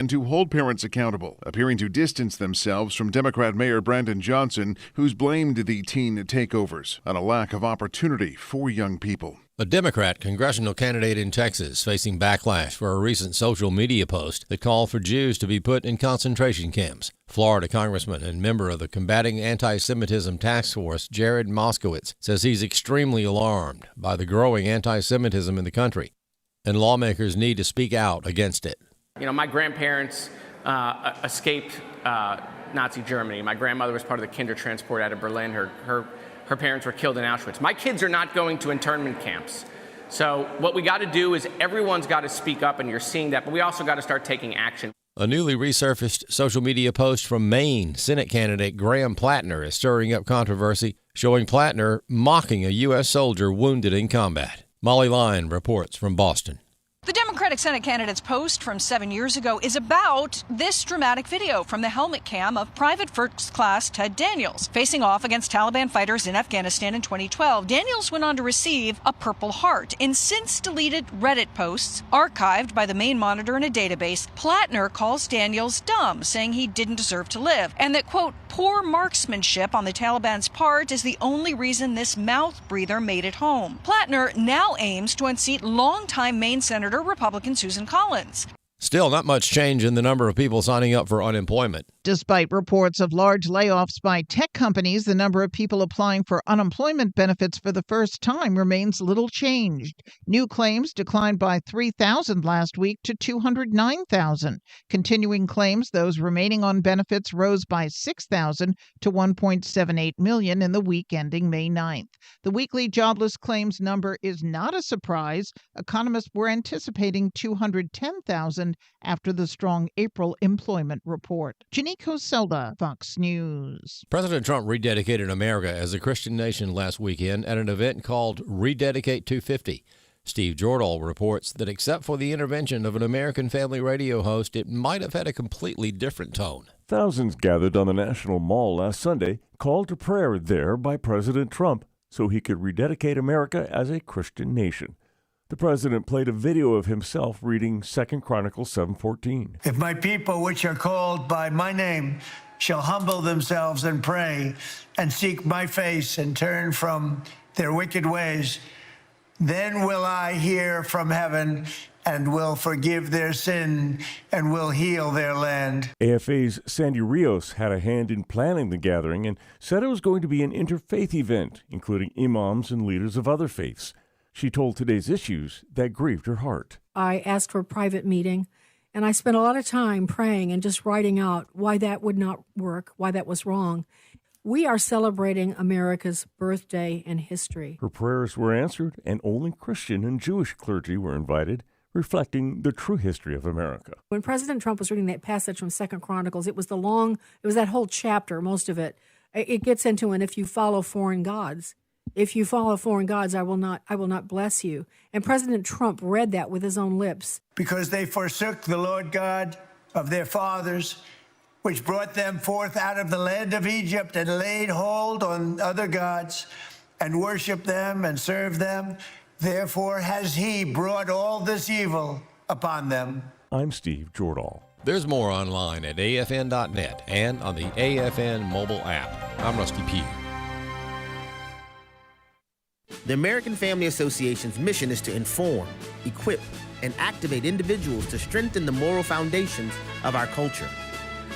and to hold parents accountable, appearing to distance themselves from Democrat Mayor Brandon Johnson, who's blamed the teen takeovers on a lack of opportunity for young people. A Democrat congressional candidate in Texas facing backlash for a recent social media post that called for Jews to be put in concentration camps. Florida Congressman and member of the Combating Anti-Semitism Task Force, Jared Moskowitz, says he's extremely alarmed by the growing anti-Semitism in the country, and lawmakers need to speak out against it. You know, my grandparents escaped Nazi Germany. My grandmother was part of the Kindertransport out of Berlin. Her parents were killed in Auschwitz. My kids are not going to internment camps. So what we got to do is everyone's got to speak up, and you're seeing that, but we also got to start taking action. A newly resurfaced social media post from Maine Senate candidate Graham Plattner is stirring up controversy, showing Plattner mocking a U.S. soldier wounded in combat. Molly Lyon reports from Boston. The Democratic Senate candidate's post from 7 years ago is about this dramatic video from the helmet cam of Private First Class Ted Daniels facing off against Taliban fighters in Afghanistan in 2012. Daniels went on to receive a Purple Heart. In since deleted Reddit posts archived by the Maine Monitor in a database, Plattner calls Daniels dumb, saying he didn't deserve to live, and that, quote, poor marksmanship on the Taliban's part is the only reason this mouth breather made it home. Plattner now aims to unseat longtime Maine Senator Republican Susan Collins. Still not much change in the number of people signing up for unemployment. Despite reports of large layoffs by tech companies, the number of people applying for unemployment benefits for the first time remains little changed. New claims declined by 3,000 last week to 209,000. Continuing claims, those remaining on benefits, rose by 6,000 to 1.78 million in the week ending May 9th. The weekly jobless claims number is not a surprise. Economists were anticipating 210,000 after the strong April employment report. Janico Selda, Fox News. President Trump rededicated America as a Christian nation last weekend at an event called Rededicate 250. Steve Jordahl reports that except for the intervention of an American Family Radio host, it might have had a completely different tone. Thousands gathered on the National Mall last Sunday, called to prayer there by President Trump so he could rededicate America as a Christian nation. The president played a video of himself reading 2 Chronicles 7:14. If my people, which are called by my name, shall humble themselves and pray and seek my face and turn from their wicked ways, then will I hear from heaven and will forgive their sin and will heal their land. AFA's Sandy Rios had a hand in planning the gathering and said it was going to be an interfaith event, including imams and leaders of other faiths. She told Today's Issues that grieved her heart. I asked for a private meeting, and I spent a lot of time praying and just writing out why that would not work, why that was wrong. We are celebrating America's birthday and history. Her prayers were answered, and only Christian and Jewish clergy were invited, reflecting the true history of America. When President Trump was reading that passage from 2 Chronicles, it was that whole chapter, most of it. It gets into, and if you follow foreign gods, if you follow foreign gods, I will not bless you. And President Trump read that with his own lips. Because they forsook the Lord God of their fathers, which brought them forth out of the land of Egypt, and laid hold on other gods, and worshipped them and served them. Therefore has he brought all this evil upon them. I'm Steve Jordahl. There's more online at afn.net and on the AFN mobile app. I'm Rusty Pugh. The American Family Association's mission is to inform, equip, and activate individuals to strengthen the moral foundations of our culture.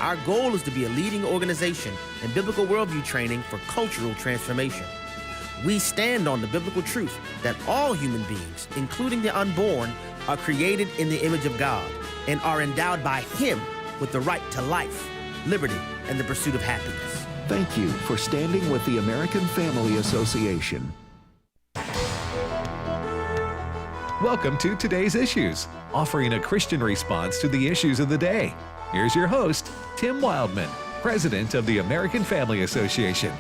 Our goal is to be a leading organization in biblical worldview training for cultural transformation. We stand on the biblical truth that all human beings, including the unborn, are created in the image of God and are endowed by Him with the right to life, liberty, and the pursuit of happiness. Thank you for standing with the American Family Association. Welcome to Today's Issues, offering a Christian response to the issues of the day. Here's your host, Tim Wildmon, President of the American Family Association.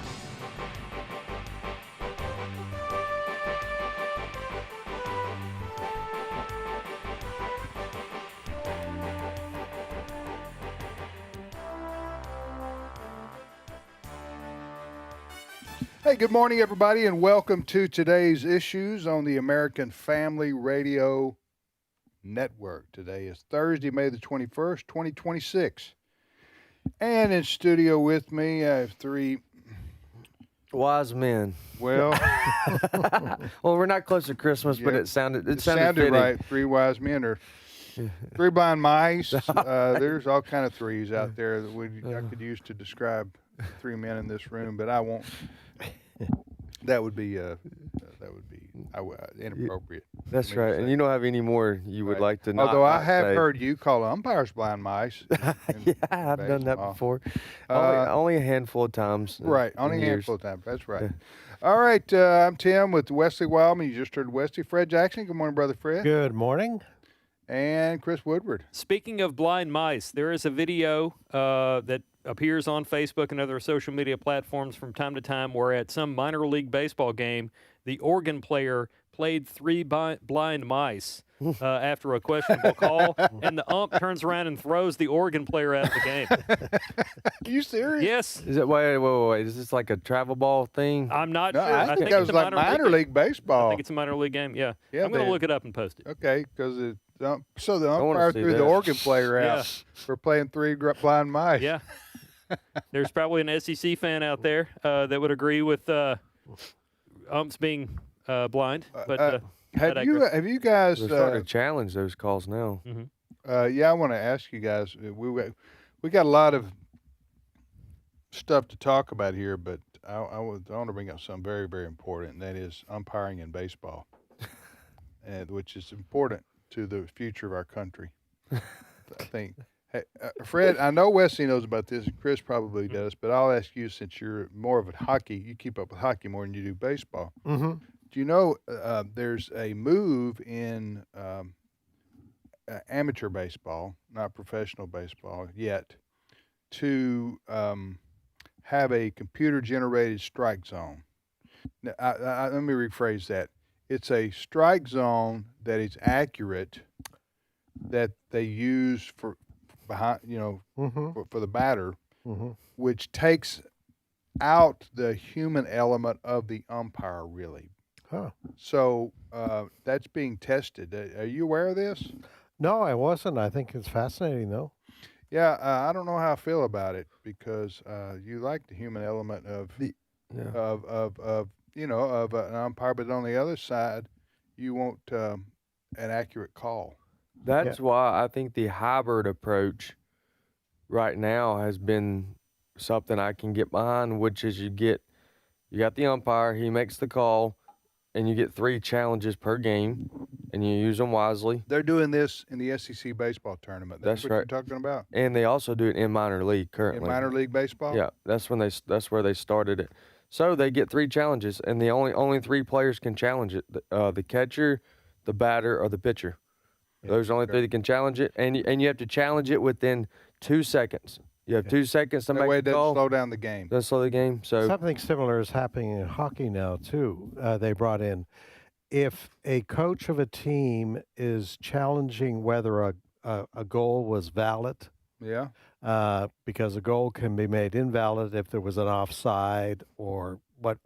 Hey, good morning, everybody, and welcome to Today's Issues on the American Family Radio Network. Today is Thursday, May the 21st, 2026. And in studio with me, I have three wise men. Well, well, we're not close to Christmas, but it sounded right. Three wise men or three blind mice. There's all kind of threes out there that I could use to describe three men in this room, but I won't. That would be inappropriate. That's right, and you don't have any more you would like to know. Although I have heard you call umpires blind mice. Yeah, I've done that before. Only a handful of times. Right, only a handful of times. That's right. All right, I'm Tim with Wesley Wildmon. You just heard Wesley. Fred Jackson. Good morning, Brother Fred. Good morning. And Chris Woodward. Speaking of blind mice, there is a video that appears on Facebook and other social media platforms from time to time where at some minor league baseball game, the organ player played three blind mice after a questionable call, and the ump turns around and throws the organ player out of the game. Are you serious? Yes. Is it? Wait. Is this like a travel ball thing? I'm not sure. I think that was like minor league baseball. I think it's a minor league game. Yeah. I'm going to look it up and post it. Okay, because so the umpire threw the organ player out for playing three blind mice. Yeah. There's probably an SEC fan out there that would agree with umps being blind. But have you guys started to challenge those calls now? Mm-hmm. Yeah, I want to ask you guys. We got a lot of stuff to talk about here, but I want to bring up something very, very important, and that is umpiring in baseball, which is important to the future of our country. I think. Hey, Fred, I know Wesley knows about this, and Chris probably does, but I'll ask you, since you're more of a hockey, you keep up with hockey more than you do baseball. Mm-hmm. Do you know there's a move in amateur baseball, not professional baseball yet, to have a computer-generated strike zone? Now, let me rephrase that. It's a strike zone that is accurate, that they use for the batter, which takes out the human element of the umpire, really. Huh. So that's being tested. Are you aware of this? No, I wasn't. I think it's fascinating, though. Yeah, I don't know how I feel about it, because you like the human element of an umpire, but on the other side, you want an accurate call. That's why I think the hybrid approach right now has been something I can get behind, which is you got the umpire, he makes the call, and you get 3 challenges per game, and you use them wisely. They're doing this in the SEC baseball tournament. That's what you're talking about. And they also do it in minor league currently. In minor league baseball? Yeah, that's where they started it. So they get 3 challenges, and the only 3 players can challenge it: the catcher, the batter, or the pitcher. Those are only 3 that can challenge it, and you have to challenge it within 2 seconds. You have 2 seconds to make the call. That way it doesn't slow down the game. Doesn't slow the game. So something similar is happening in hockey now too. They brought in, if a coach of a team is challenging whether a goal was valid, because a goal can be made invalid if there was an offside or what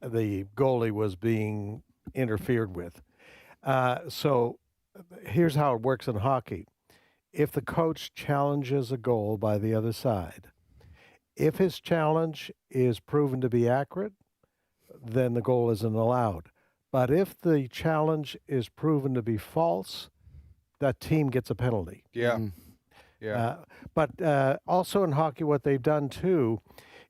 the goalie was being interfered with. So here's how it works in hockey. If the coach challenges a goal by the other side, if his challenge is proven to be accurate, then the goal isn't allowed. But if the challenge is proven to be false, that team gets a penalty. Yeah. But also in hockey, what they've done too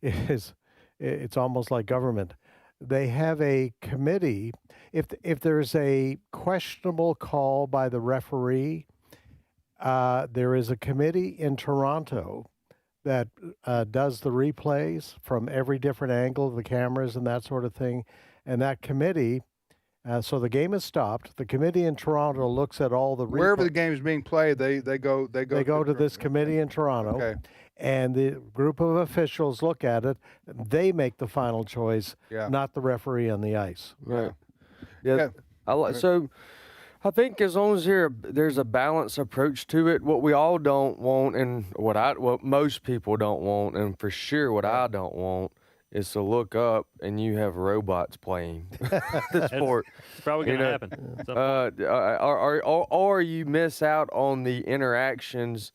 is it's almost like government. They have a committee. If there's a questionable call by the referee, there is a committee in Toronto that does the replays from every different angle of the cameras and that sort of thing. And that committee, so the game is stopped. The committee in Toronto looks at all the wherever the game is being played. They go to this committee in Toronto. Okay. And the group of officials look at it. They make the final choice, not the referee on the ice. Right. Yeah. So I think as long as there's a balanced approach to it, what we all don't want, and what most people don't want, and for sure what I don't want, is to look up and you have robots playing the sport. It's probably going to happen. Or you miss out on the interactions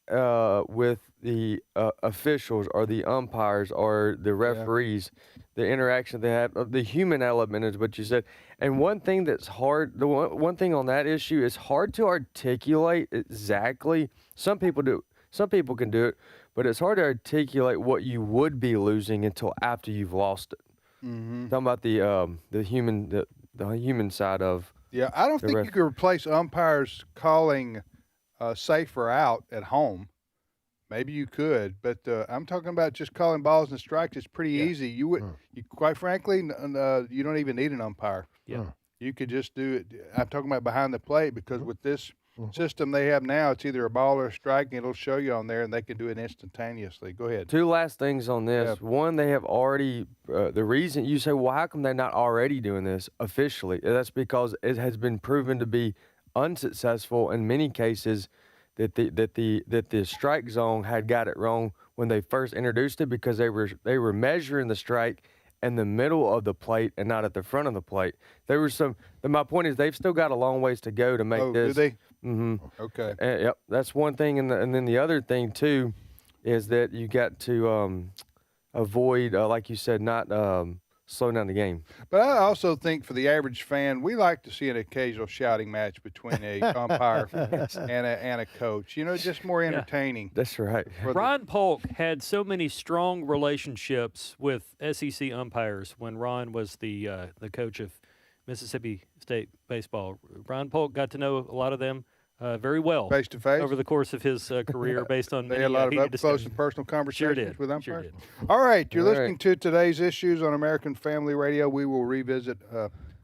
with the officials or the umpires or the referees, the interaction they have, the human element is what you said. And one thing that's hard, one thing on that issue is hard to articulate exactly. Some people can do it, but it's hard to articulate what you would be losing until after you've lost it. Mm-hmm. Talking about the human side of. Yeah, I don't think you could replace umpires calling safe or out at home. Maybe you could, but I'm talking about just calling balls and strikes. It's pretty easy. You quite frankly, you don't even need an umpire. Yeah, you could just do it. I'm talking about behind the plate because with this system they have now, it's either a ball or a strike, and it'll show you on there, and they can do it instantaneously. Go ahead. Two last things on this. Yeah. One, they have already. The reason you say, well, how come they're not already doing this officially? That's because it has been proven to be unsuccessful in many cases. That the strike zone had got it wrong when they first introduced it because they were measuring the strike in the middle of the plate and not at the front of the plate. There was some. My point is they've still got a long ways to go to make this. Do they? Mm-hmm. Okay. Yep, that's one thing, and then the other thing too is that you got to avoid, like you said, not slow down the game. But I also think for the average fan, we like to see an occasional shouting match between a umpire and a coach. You know, just more entertaining. That's right. Ron Polk had so many strong relationships with SEC umpires when Ron was the coach of Mississippi State baseball. Ron Polk got to know a lot of them very well, face to face, over the course of his career, based on they had a lot of up close and personal conversations with umpires. Sure did. All right, you're listening to Today's Issues on American Family Radio. We will revisit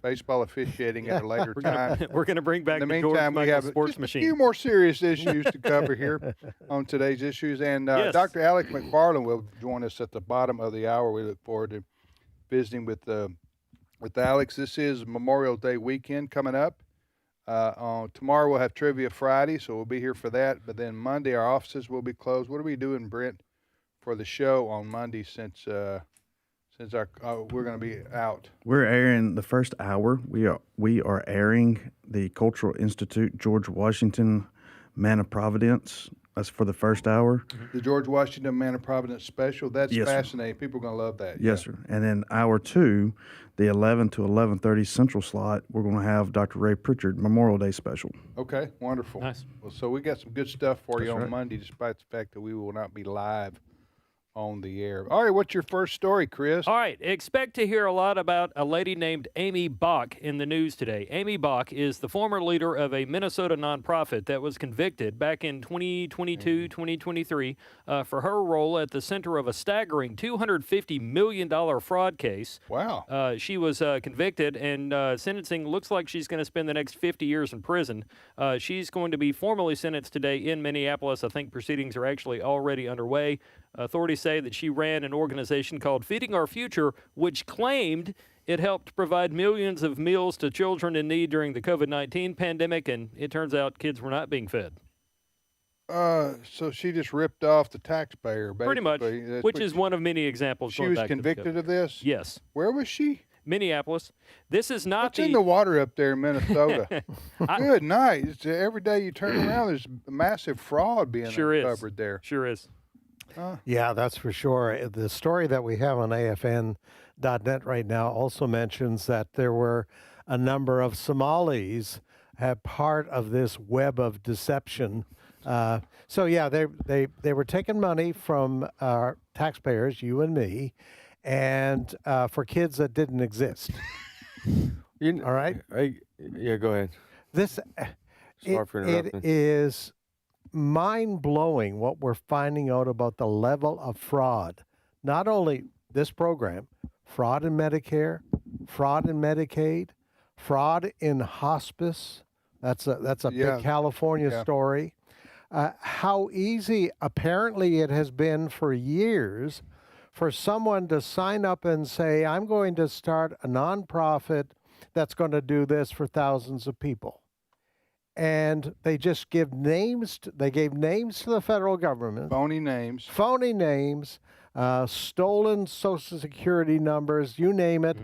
baseball officiating at a later time. We're going to bring back in the George meantime. We have sports just machine. A few more serious issues to cover here on Today's Issues, and Dr. Alex McFarland will join us at the bottom of the hour. We look forward to visiting with Alex. This is Memorial Day weekend coming up. Tomorrow we'll have Trivia Friday, so we'll be here for that. But then Monday our offices will be closed. What are we doing, Brent, for the show on Monday since we're going to be out? We're airing the first hour. We are airing the Cultural Institute George Washington Man of Providence. That's for the first hour. The George Washington Man of Providence special. That's fascinating. Sir. People are going to love that. Yes, sir. And then hour two, the 11 to 11:30 Central slot, we're going to have Dr. Ray Pritchard Memorial Day special. Okay, wonderful. Nice. Well, so we got some good stuff for you on right. Monday, despite the fact that we will not be live on the air. All right, what's your first story, Chris? All right, expect to hear a lot about a lady named Amy Bach in the news today. Amy Bach is the former leader of a Minnesota nonprofit that was convicted back in 2022, 2023 for her role at the center of a staggering $250 million fraud case. Wow. She was convicted, and sentencing looks like she's going to spend the next 50 years in prison. She's going to be formally sentenced today in Minneapolis. I think proceedings are actually already underway. Authorities say that she ran an organization called Feeding Our Future, which claimed it helped provide millions of meals to children in need during the COVID-19 pandemic, and it turns out kids were not being fed. So she just ripped off the taxpayer, basically. Pretty much, which is one of many examples. She was convicted of this? Yes. Where was she? Minneapolis. This is not What's in the water up there in Minnesota? Good night. Every day you turn around, there's massive fraud being uncovered there. Sure is. Yeah, that's for sure. The story that we have on AFN.net right now also mentions that there were a number of Somalis have part of this web of deception. So yeah, they were taking money from our taxpayers, you and me, and for kids that didn't exist. All right. Yeah, go ahead. This it is mind-blowing what we're finding out about the level of fraud. Not only this program, fraud in Medicare, fraud in Medicaid, fraud in hospice. That's a big California story. How easy apparently it has been for years for someone to sign up and say, I'm going to start a nonprofit that's going to do this for thousands of people. And they just give names. They gave names to the federal government. Phony names. Phony names. stolen Social Security numbers, you name it,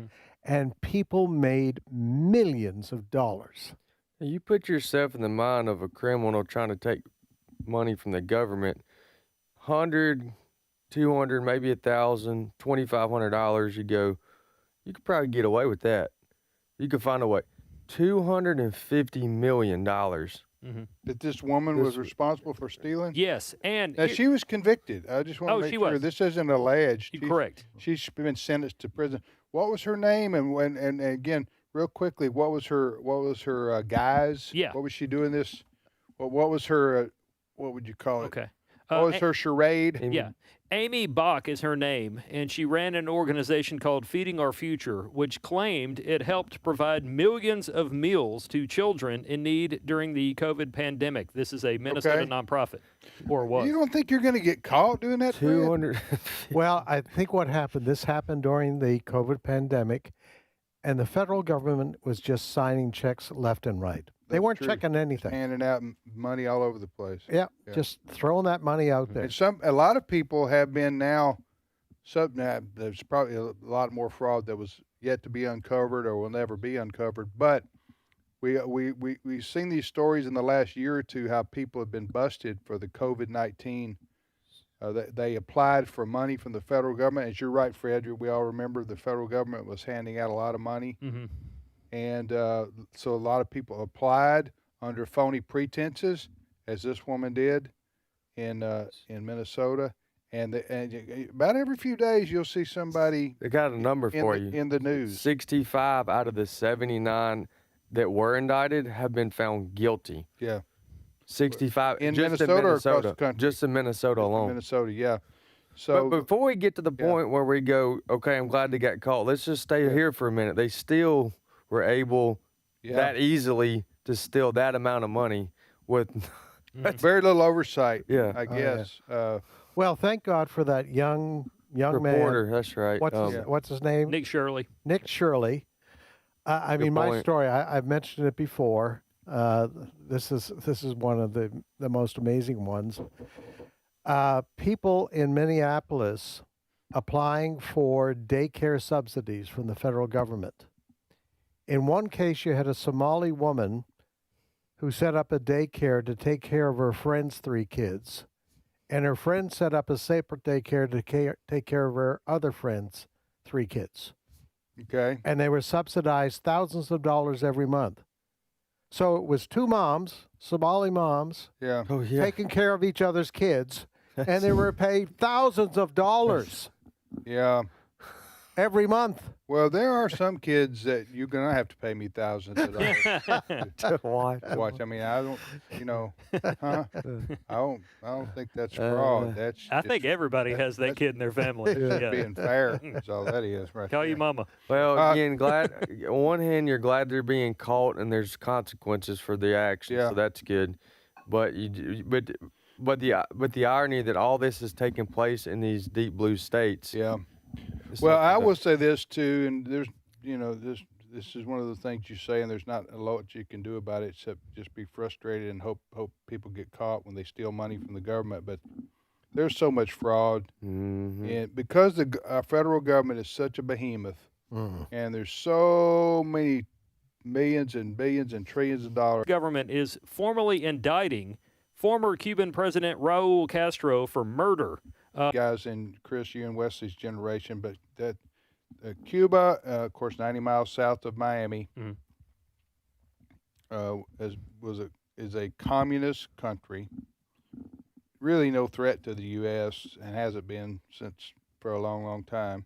and people made millions of dollars. You put yourself in the mind of a criminal trying to take money from the government, 100, 200, maybe $1,000, $2,500. You go, you could probably get away with that. You could find a way. $250 million. That this woman was responsible for stealing? Yes, and now, she was convicted. I just want to make sure was. this isn't alleged. Correct. She's been sentenced to prison. What was her name? And again, real quickly, what was her guise? Yeah. What was she doing this? What was her? What would you call it? Okay. What was her charade? Yeah. Amy Bach is her name, and she ran an organization called Feeding Our Future, which claimed it helped provide millions of meals to children in need during the COVID pandemic. This is a Minnesota nonprofit, or was. You don't think you're going to get caught doing that? 200. Well, I think what happened, this happened during the COVID pandemic, and the federal government was just signing checks left and right. They weren't checking anything. Handing out money all over the place. Yeah, just throwing that money out there. And a lot of people have been now. There's probably a lot more fraud that was yet to be uncovered or will never be uncovered. But we've seen these stories in the last year or two how people have been busted for the COVID-19. They applied for money from the federal government. As you're right, Fred, we all remember the federal government was handing out a lot of money. Mm-hmm. And so a lot of people applied under phony pretenses, as this woman did in Minnesota. And about every few days, you'll see somebody. They got a number for you in the news. 65 out of the 79 that were indicted have been found guilty. Yeah. 65 in just Minnesota, in Minnesota or across the country? Just in Minnesota alone. Minnesota, yeah. So, but before we get to the point where we go, okay, I'm glad they got caught. Let's just stay here for a minute. They still were able that easily to steal that amount of money with very little oversight. Yeah, I guess. Well, thank God for that young reporter. man. That's right. What's his name? Nick Shirley. Nick Shirley. I mean, my story. I've mentioned it before. This is one of the most amazing ones. People in Minneapolis applying for daycare subsidies from the federal government. In one case, you had a Somali woman who set up a daycare to take care of her friend's 3 kids, and her friend set up a separate daycare to take care of her other friend's 3 kids. Okay. And they were subsidized thousands of dollars every month. So it was 2 moms, Somali moms, taking care of each other's kids, and they were paid thousands of dollars. Yeah. Every month. Well, there are some kids that you're gonna have to pay me thousands of dollars to watch. I mean, I don't, I don't think that's fraud. I think everybody has that kid in their family. Being fair is all that is, right? Call you mama. Well, again, glad. On one hand, you're glad they're being caught and there's consequences for the action, so that's good. But but the irony that all this is taking place in these deep blue states. Yeah. Well, I will say this too, and there's, this is one of the things you say, and there's not a lot you can do about it except just be frustrated and hope people get caught when they steal money from the government. But there's so much fraud, and because our federal government is such a behemoth, and there's so many millions and billions and trillions of dollars. Government is formally indicting former Cuban President Raul Castro for murder. Guys in Chris, you and Wesley's generation, but that Cuba, of course, 90 miles south of Miami, is a communist country. Really, no threat to the U.S. and hasn't been for a long, long time.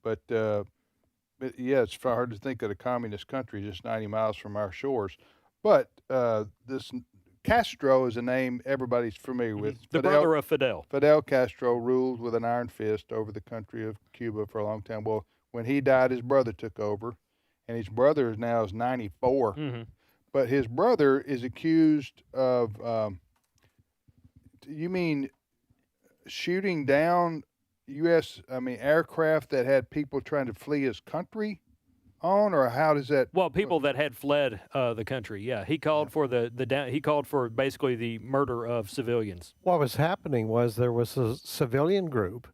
But yeah, it's hard to think of a communist country just 90 miles from our shores. But this Castro is a name everybody's familiar with. The brother of Fidel. Fidel Castro ruled with an iron fist over the country of Cuba for a long time. Well, when he died, his brother took over, and his brother now is 94. But his brother is accused of, you mean shooting down aircraft that had people trying to flee his country on, or how does that? Well, people that had fled the country. Yeah, he called for he called for basically the murder of civilians. What was happening was there was a civilian group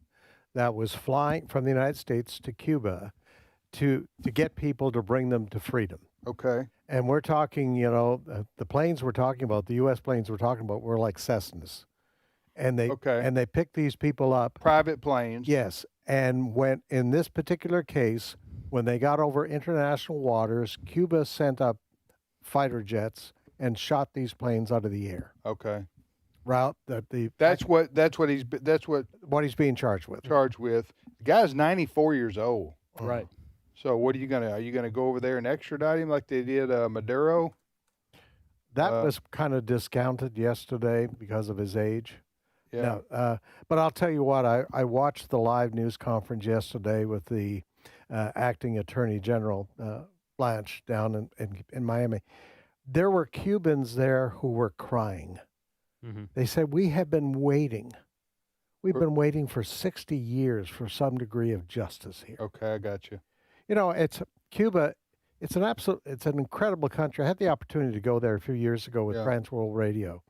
that was flying from the United States to Cuba to get people to bring them to freedom. Okay. And we're talking, the planes we're talking about, the U.S. planes we're talking about, were like Cessnas. And they picked these people up. Private planes. Yes. And when, in this particular case, when they got over international waters, Cuba sent up fighter jets and shot these planes out of the air. Okay. That's what he's being charged with. The guy's 94 years old. Right. So are you gonna go over there and extradite him like they did Maduro? That was kind of discounted yesterday because of his age. Yeah. No, but I'll tell you what, I watched the live news conference yesterday with the acting Attorney General Blanche down in Miami. There were Cubans there who were crying. Mm-hmm. They said, we have been waiting. We've been waiting for 60 years for some degree of justice here. Okay, I got you. It's Cuba. It's an incredible country. I had the opportunity to go there a few years ago with Trans World Radio.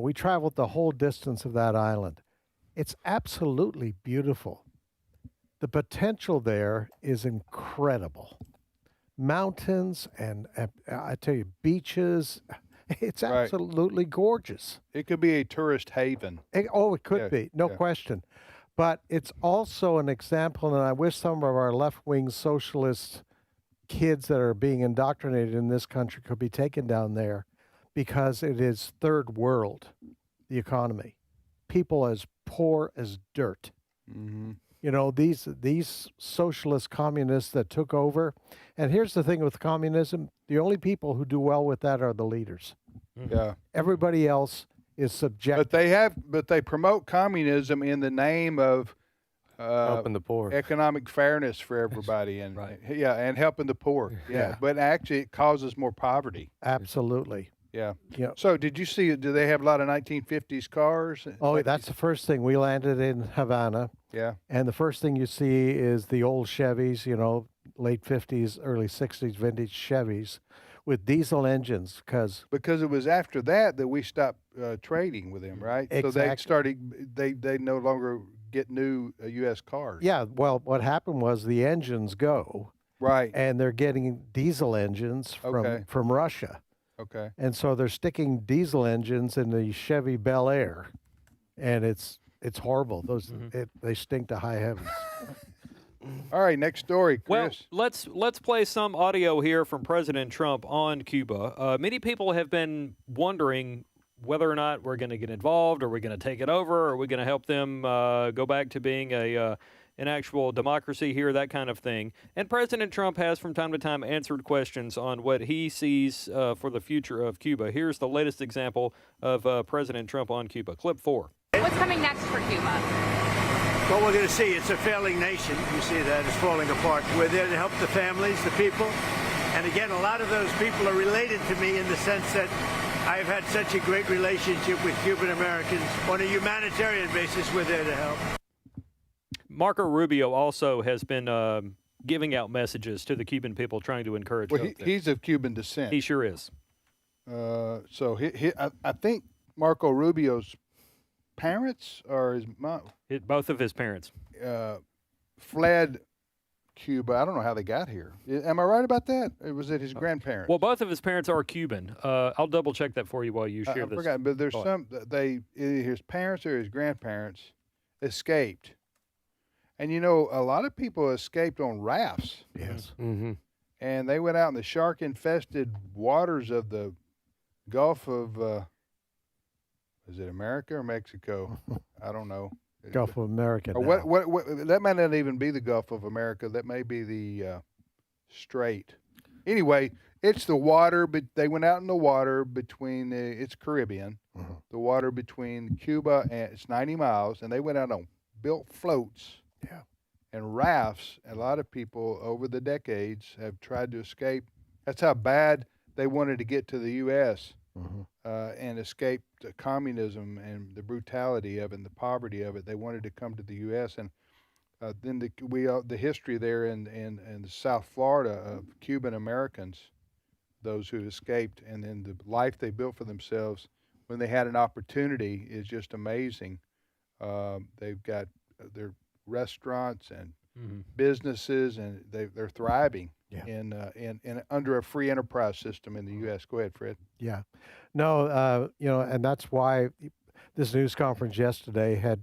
We traveled the whole distance of that island. It's absolutely beautiful. The potential there is incredible. Mountains and I tell you, beaches. It's absolutely gorgeous. It could be a tourist haven. It could be, no question. But it's also an example, and I wish some of our left-wing socialist kids that are being indoctrinated in this country could be taken down there, because it is third world, the economy. People as poor as dirt. Mm-hmm. These socialist communists that took over. And here's the thing with communism, the only people who do well with that are the leaders. Yeah. Everybody else is subject. But they promote communism in the name of helping the poor, economic fairness for everybody, and and helping the poor. Yeah. But actually it causes more poverty. Absolutely. Yeah. So do they have a lot of 1950s cars? Oh, that's the first thing. We landed in Havana. Yeah. And the first thing you see is the old Chevys, late 50s, early 60s vintage Chevys with diesel engines. Because it was after that we stopped trading with them, right? Exactly. So they no longer get new U.S. cars. Yeah. Well, what happened was the engines go. Right. And they're getting diesel engines from Russia. Okay. And so they're sticking diesel engines in the Chevy Bel Air, and it's horrible. Those they stink to high heavens. All right, next story, Chris. Well, let's play some audio here from President Trump on Cuba. Many people have been wondering whether or not we're going to get involved, are we going to take it over, are we going to help them go back to being an actual democracy here, that kind of thing. And President Trump has from time to time answered questions on what he sees for the future of Cuba. Here's the latest example of President Trump on Cuba. Clip 4. What's coming next for Cuba? Well, we're going to see. It's a failing nation. You see that. It's falling apart. We're there to help the families, the people. And again, a lot of those people are related to me in the sense that I've had such a great relationship with Cuban Americans. On a humanitarian basis, we're there to help. Marco Rubio also has been giving out messages to the Cuban people, trying to encourage them. He's of Cuban descent. He sure is. So I think Marco Rubio's parents or his mom, both of his parents, fled Cuba. I don't know how they got here. Am I right about that? Or was it his grandparents? Well, both of his parents are Cuban. I'll double check that for you while you share I this. forgot, but there's his parents or his grandparents escaped. And a lot of people escaped on rafts. Yes. Mm-hmm. And they went out in the shark-infested waters of the Gulf of, is it America or Mexico? I don't know. Gulf of America. Or what? That might not even be the Gulf of America. That may be the Strait. Anyway, it's the water, but they went out in the water between it's Caribbean, the water between Cuba and it's 90 miles, and they went out on built floats. Yeah. And rafts. A lot of people over the decades have tried to escape. That's how bad they wanted to get to the U.S. And escape communism and the brutality of it and the poverty of it. They wanted to come to the U.S. And then the history there in South Florida of Cuban Americans, those who escaped, and then the life they built for themselves when they had an opportunity is just amazing. They've got they're restaurants and businesses, and they're thriving in under a free enterprise system in the U.S. Go ahead, Fred. Yeah. No, and that's why this news conference yesterday had,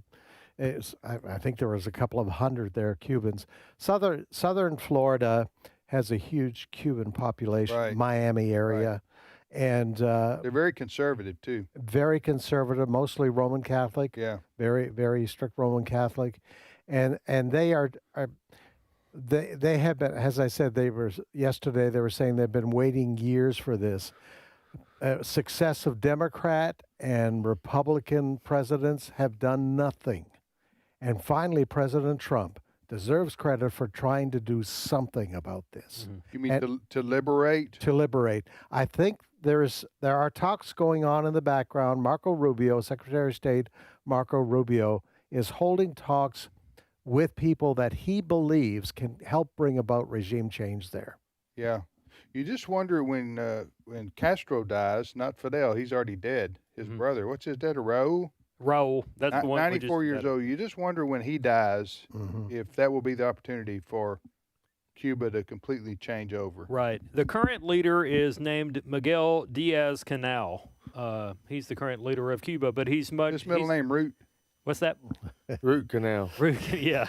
I think there was a couple of hundred there, Cubans. Southern Florida has a huge Cuban population, Miami area. And they're very conservative too. Very conservative, mostly Roman Catholic. Yeah. Very, very strict Roman Catholic. And they have been, as I said, yesterday they were saying they've been waiting years for this. Success of Democrat and Republican presidents have done nothing. And finally, President Trump deserves credit for trying to do something about this. You mean to liberate? To liberate. I think there are talks going on in the background. Marco Rubio, Secretary of State Marco Rubio, is holding talks with people that he believes can help bring about regime change there. Yeah. You just wonder when Castro dies, not Fidel, he's already dead, his brother. What's his dad, Raul? Raul, that's the one. 94 years old. You just wonder when he dies if that will be the opportunity for Cuba to completely change over. Right. The current leader is named Miguel Diaz-Canel. He's the current leader of Cuba, but he's much... His middle name, Root. What's that? Root Canal. Yeah.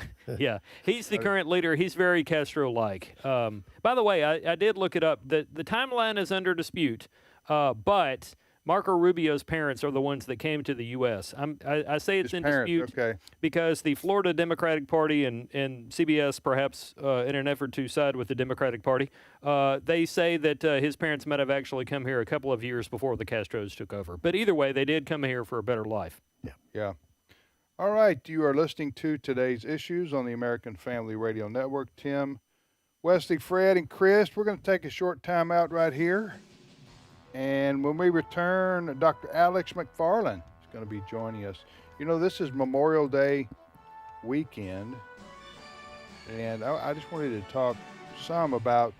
He's the current leader. He's very Castro-like. By the way, I did look it up. The timeline is under dispute, but Marco Rubio's parents are the ones that came to the U.S. I say it's in dispute because the Florida Democratic Party and CBS, perhaps in an effort to side with the Democratic Party, they say that his parents might have actually come here a couple of years before the Castros took over. But either way, they did come here for a better life. Yeah. All right, you are listening to Today's Issues on the American Family Radio Network. Tim, Wesley, Fred, and Chris, we're going to take a short time out right here. And when we return, Dr. Alex McFarland is going to be joining us. You know, this is Memorial Day weekend, and I just wanted to talk some about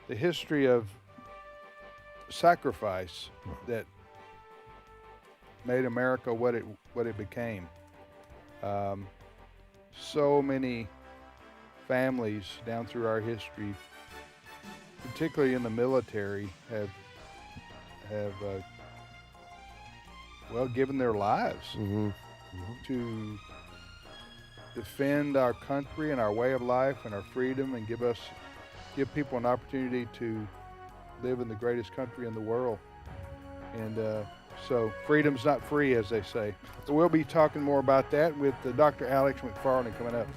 the history of sacrifice that made America what it became. So many families down through our history, particularly in the military, have given their lives to defend our country and our way of life and our freedom, and give people an opportunity to live in the greatest country in the world. And so freedom's not free, as they say. So we'll be talking more about that with Dr. Alex McFarland coming up.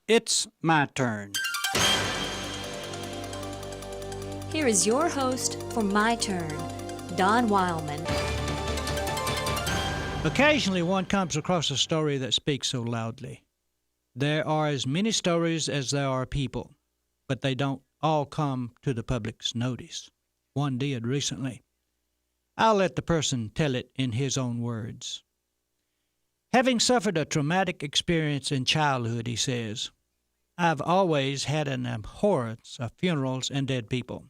It's my turn. Here is your host for My Turn, Don Wildmon. Occasionally one comes across a story that speaks so loudly. There are as many stories as there are people, but they don't all come to the public's notice. One did recently. I'll let the person tell it in his own words. Having suffered a traumatic experience in childhood, he says, I've always had an abhorrence of funerals and dead people.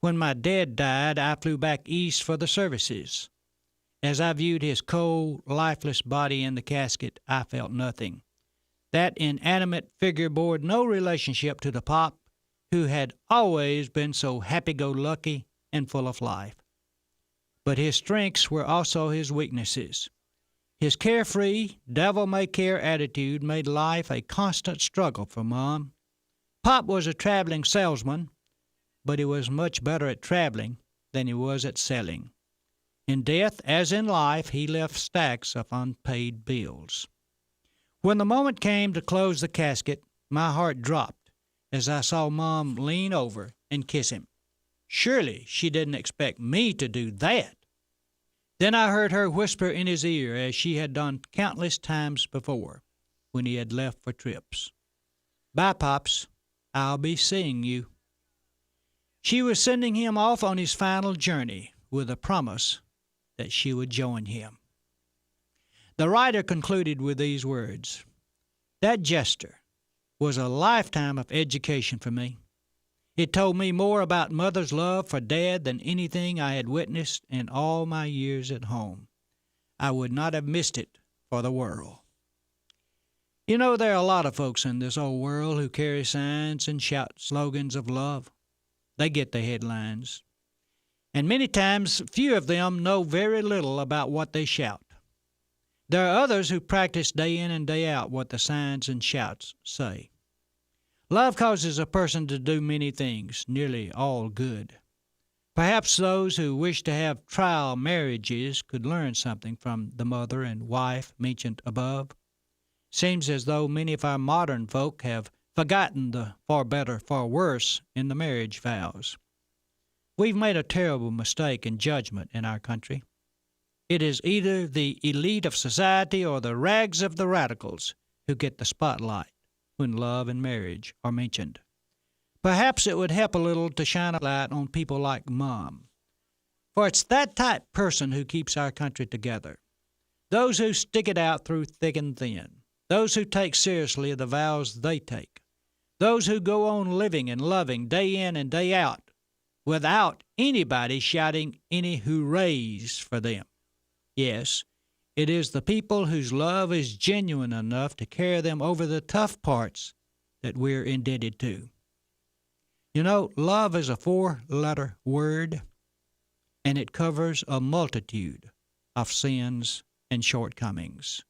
When my dad died, I flew back east for the services. As I viewed his cold, lifeless body in the casket, I felt nothing. That inanimate figure bore no relationship to the pop who had always been so happy-go-lucky and full of life. But his strengths were also his weaknesses. His carefree, devil-may-care attitude made life a constant struggle for Mom. Pop was a traveling salesman, but he was much better at traveling than he was at selling. In death, as in life, he left stacks of unpaid bills. When the moment came to close the casket, my heart dropped as I saw Mom lean over and kiss him. Surely she didn't expect me to do that. Then I heard her whisper in his ear, as she had done countless times before when he had left for trips, "Bye, Pops. I'll be seeing you." She was sending him off on his final journey with a promise that she would join him. The writer concluded with these words, "That gesture was a lifetime of education for me. It told me more about Mother's love for Dad than anything I had witnessed in all my years at home. I would not have missed it for the world. You know, there are a lot of folks in this old world who carry signs and shout slogans of love. They get the headlines. And many times, few of them know very little about what they shout. There are others who practice day in and day out what the signs and shouts say. Love causes a person to do many things, nearly all good. Perhaps those who wish to have trial marriages could learn something from the mother and wife mentioned above. Seems as though many of our modern folk have forgotten the for better, for worse in the marriage vows. We've made a terrible mistake in judgment in our country. It is either the elite of society or the rags of the radicals who get the spotlight when love and marriage are mentioned. Perhaps it would help a little to shine a light on people like Mom. For it's that type person who keeps our country together. Those who stick it out through thick and thin. Those who take seriously the vows they take. Those who go on living and loving day in and day out without anybody shouting any hoorays for them. Yes, it is the people whose love is genuine enough to carry them over the tough parts that we're indebted to. You know, love is a 4-letter word, and it covers a multitude of sins and shortcomings.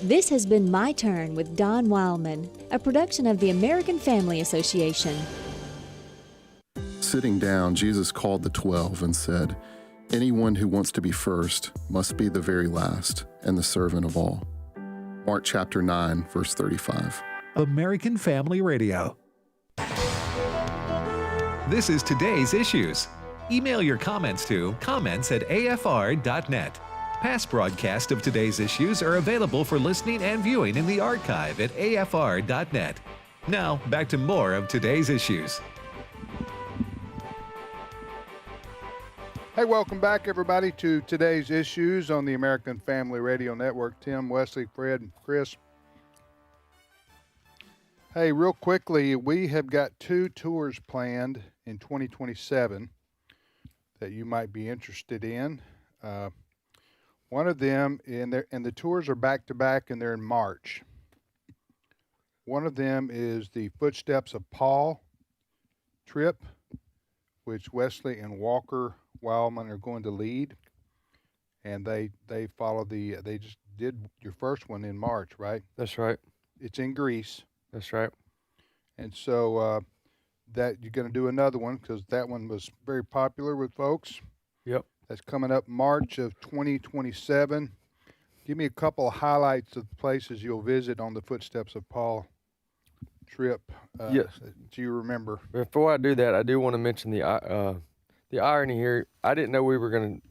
This has been My Turn with Don Wildmon, a production of the American Family Association. Sitting down, Jesus called the 12 and said, "Anyone who wants to be first must be the very last and the servant of all." Mark chapter 9, verse 35. American Family Radio. This is Today's Issues. Email your comments to comments@afr.net. Past broadcasts of Today's Issues are available for listening and viewing in the archive at afr.net. Now, back to more of Today's Issues. Hey, welcome back, everybody, to Today's Issues on the American Family Radio Network. Tim, Wesley, Fred, and Chris. Hey, real quickly, we have got 2 tours planned in 2027 that you might be interested in. One of them, and the tours are back-to-back, and they're in March. One of them is the Footsteps of Paul trip, which Wesley and Walker Wildmon are going to lead. And they follow they just did your first one in March, right? That's right. It's in Greece. That's right. And so that you're going to do another one because that one was very popular with folks. Yep. That's coming up March of 2027. Give me a couple of highlights of the places you'll visit on the Footsteps of Paul trip. Yes. Do you remember? Before I do that, I do want to mention the irony here. I didn't know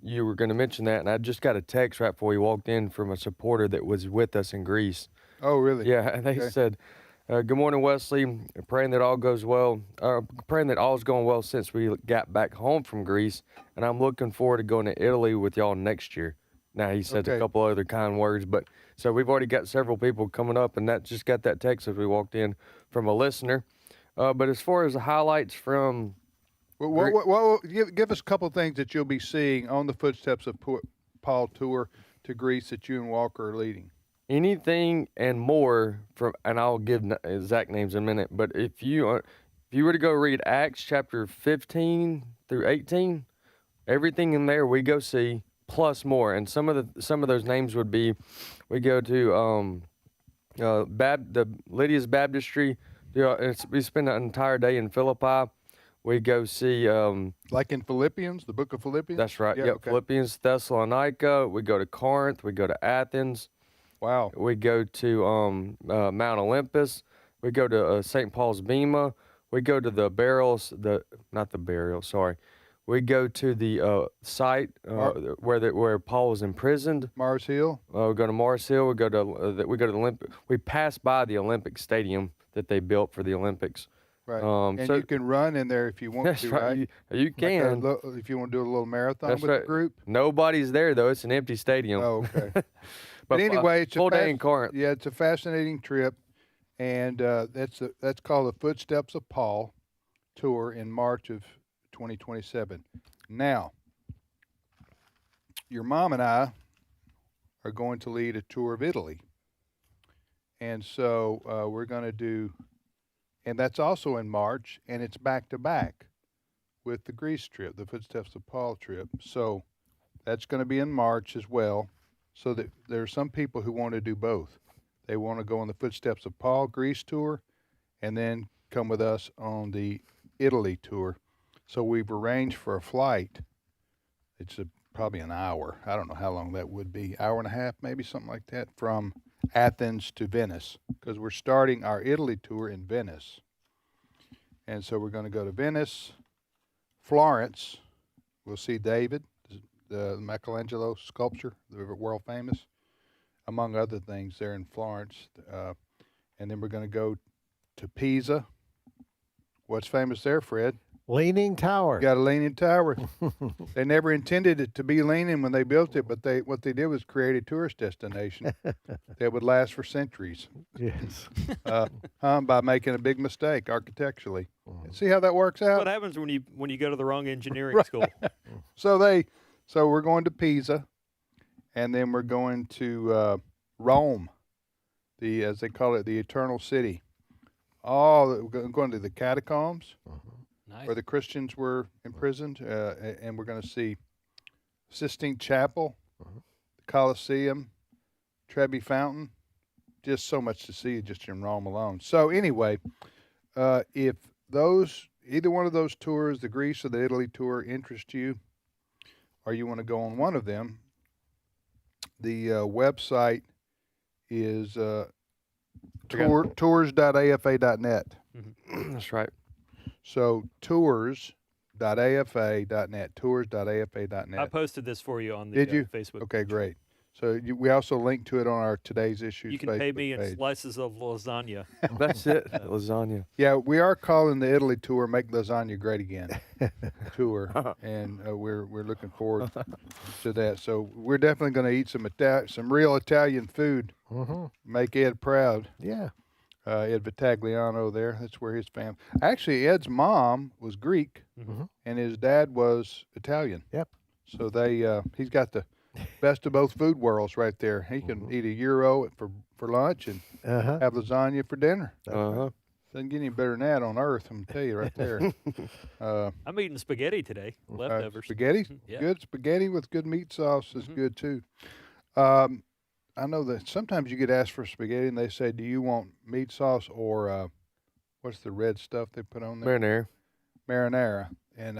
you were gonna mention that, and I just got a text right before we walked in from a supporter that was with us in Greece. Oh, really? Yeah, and they said, "Good morning, Wesley. Praying that all goes well. Praying that all's going well since we got back home from Greece, and I'm looking forward to going to Italy with y'all next year." Now he said a couple other kind words, but so we've already got several people coming up, and that just got that text as we walked in from a listener. But as far as the highlights from, give us a couple of things that you'll be seeing on the Footsteps of Paul tour to Greece that you and Walker are leading. Anything and more from, and I'll give exact names in a minute, but if you were to go read Acts chapter 15 through 18, everything in there we go see, plus more. And some of those names would be, we go to the Lydia's Baptistry. We spend an entire day in Philippi. We go see like in Philippians, the book of Philippians. That's right. Yeah, okay. Philippians, Thessalonica. We go to Corinth. We go to Athens. Wow. We go to Mount Olympus. We go to St. Paul's Bema. We go to the We go to the site where Paul was imprisoned. Mars Hill. We go to Mars Hill. We go to the Olympic. We pass by the Olympic Stadium that they built for the Olympics. Right. And you can run in there if you want to, right? You can. If you want to do a little marathon with the group. Nobody's there, though. It's an empty stadium. Oh, okay. But anyway, it's full day in Corinth. Yeah, it's a fascinating trip. And that's called the Footsteps of Paul tour in March of 2027. Now, your mom and I are going to lead a tour of Italy. And so we're going to do, and that's also in March, and it's back to back with the Greece trip, the Footsteps of Paul trip. So that's going to be in March as well. So that there are some people who want to do both. They want to go on the Footsteps of Paul Greece tour and then come with us on the Italy tour. So we've arranged for a flight. It's probably an hour. I don't know how long that would be. Hour and a half, maybe something like that, from Athens to Venice, because we're starting our Italy tour in Venice. And so we're going to go to Venice, Florence. We'll see David, the Michelangelo sculpture, the world famous, among other things there in Florence. And then we're going to go to Pisa. What's famous there, Fred? Leaning Tower. Got a leaning tower. They never intended it to be leaning when they built it, but what they did was create a tourist destination that would last for centuries. Yes. By making a big mistake architecturally. See how that works out? What happens when you go to the wrong engineering school? So we're going to Pisa, and then we're going to Rome, as they call it, the Eternal City. We're going to the catacombs. Nice. Where the Christians were imprisoned, and we're going to see Sistine Chapel, the Colosseum, Trevi Fountain. Just so much to see just in Rome alone. So anyway, if either one of those tours, the Greece or the Italy tour, interest you, or you want to go on one of them, the website is tours.afa.net. That's right. So tours.afa.net, tours.afa.net. I posted this for you on the Facebook. Okay, great. So we also link to it on our Today's Issues You can Facebook pay me in page. Slices of lasagna. That's it, lasagna. Yeah, we are calling the Italy tour "Make Lasagna Great Again" tour, and we're looking forward to that. So we're definitely going to eat some real Italian food. Make Ed proud. Yeah. Ed Vitagliano there. That's where his family. Actually, Ed's mom was Greek, and his dad was Italian. Yep. So he's got the best of both food worlds right there. He can eat a gyro for lunch and have lasagna for dinner. Doesn't get any better than that on earth, I'm going to tell you right there. I'm eating spaghetti today, leftovers. Spaghetti? Yeah. Good spaghetti with good meat sauce is good too. I know that sometimes you get asked for spaghetti and they say, do you want meat sauce or what's the red stuff they put on there? Marinara. And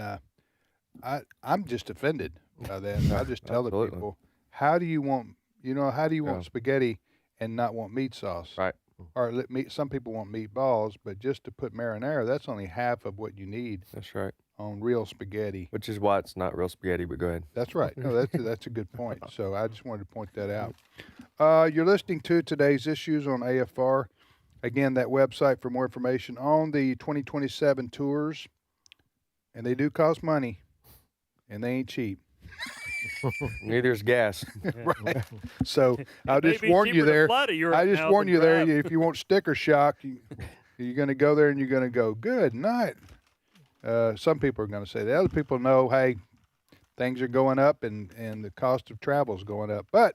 I'm just offended by that. I just tell the people, how do you want spaghetti and not want meat sauce? Right. Or some people want meatballs, but just to put marinara, that's only half of what you need. That's right. On real spaghetti. Which is why it's not real spaghetti, but go ahead. That's right. No, that's a good point. So I just wanted to point that out. You're listening to Today's Issues on AFR. Again, that website for more information on the 2027 tours. And they do cost money, and they ain't cheap. Neither is gas. Right. So I'll just warn you there. If you want sticker shock, you're going to go there and you're going to go, good night. Some people are going to say that. Other people know, hey, things are going up and the cost of travel is going up. But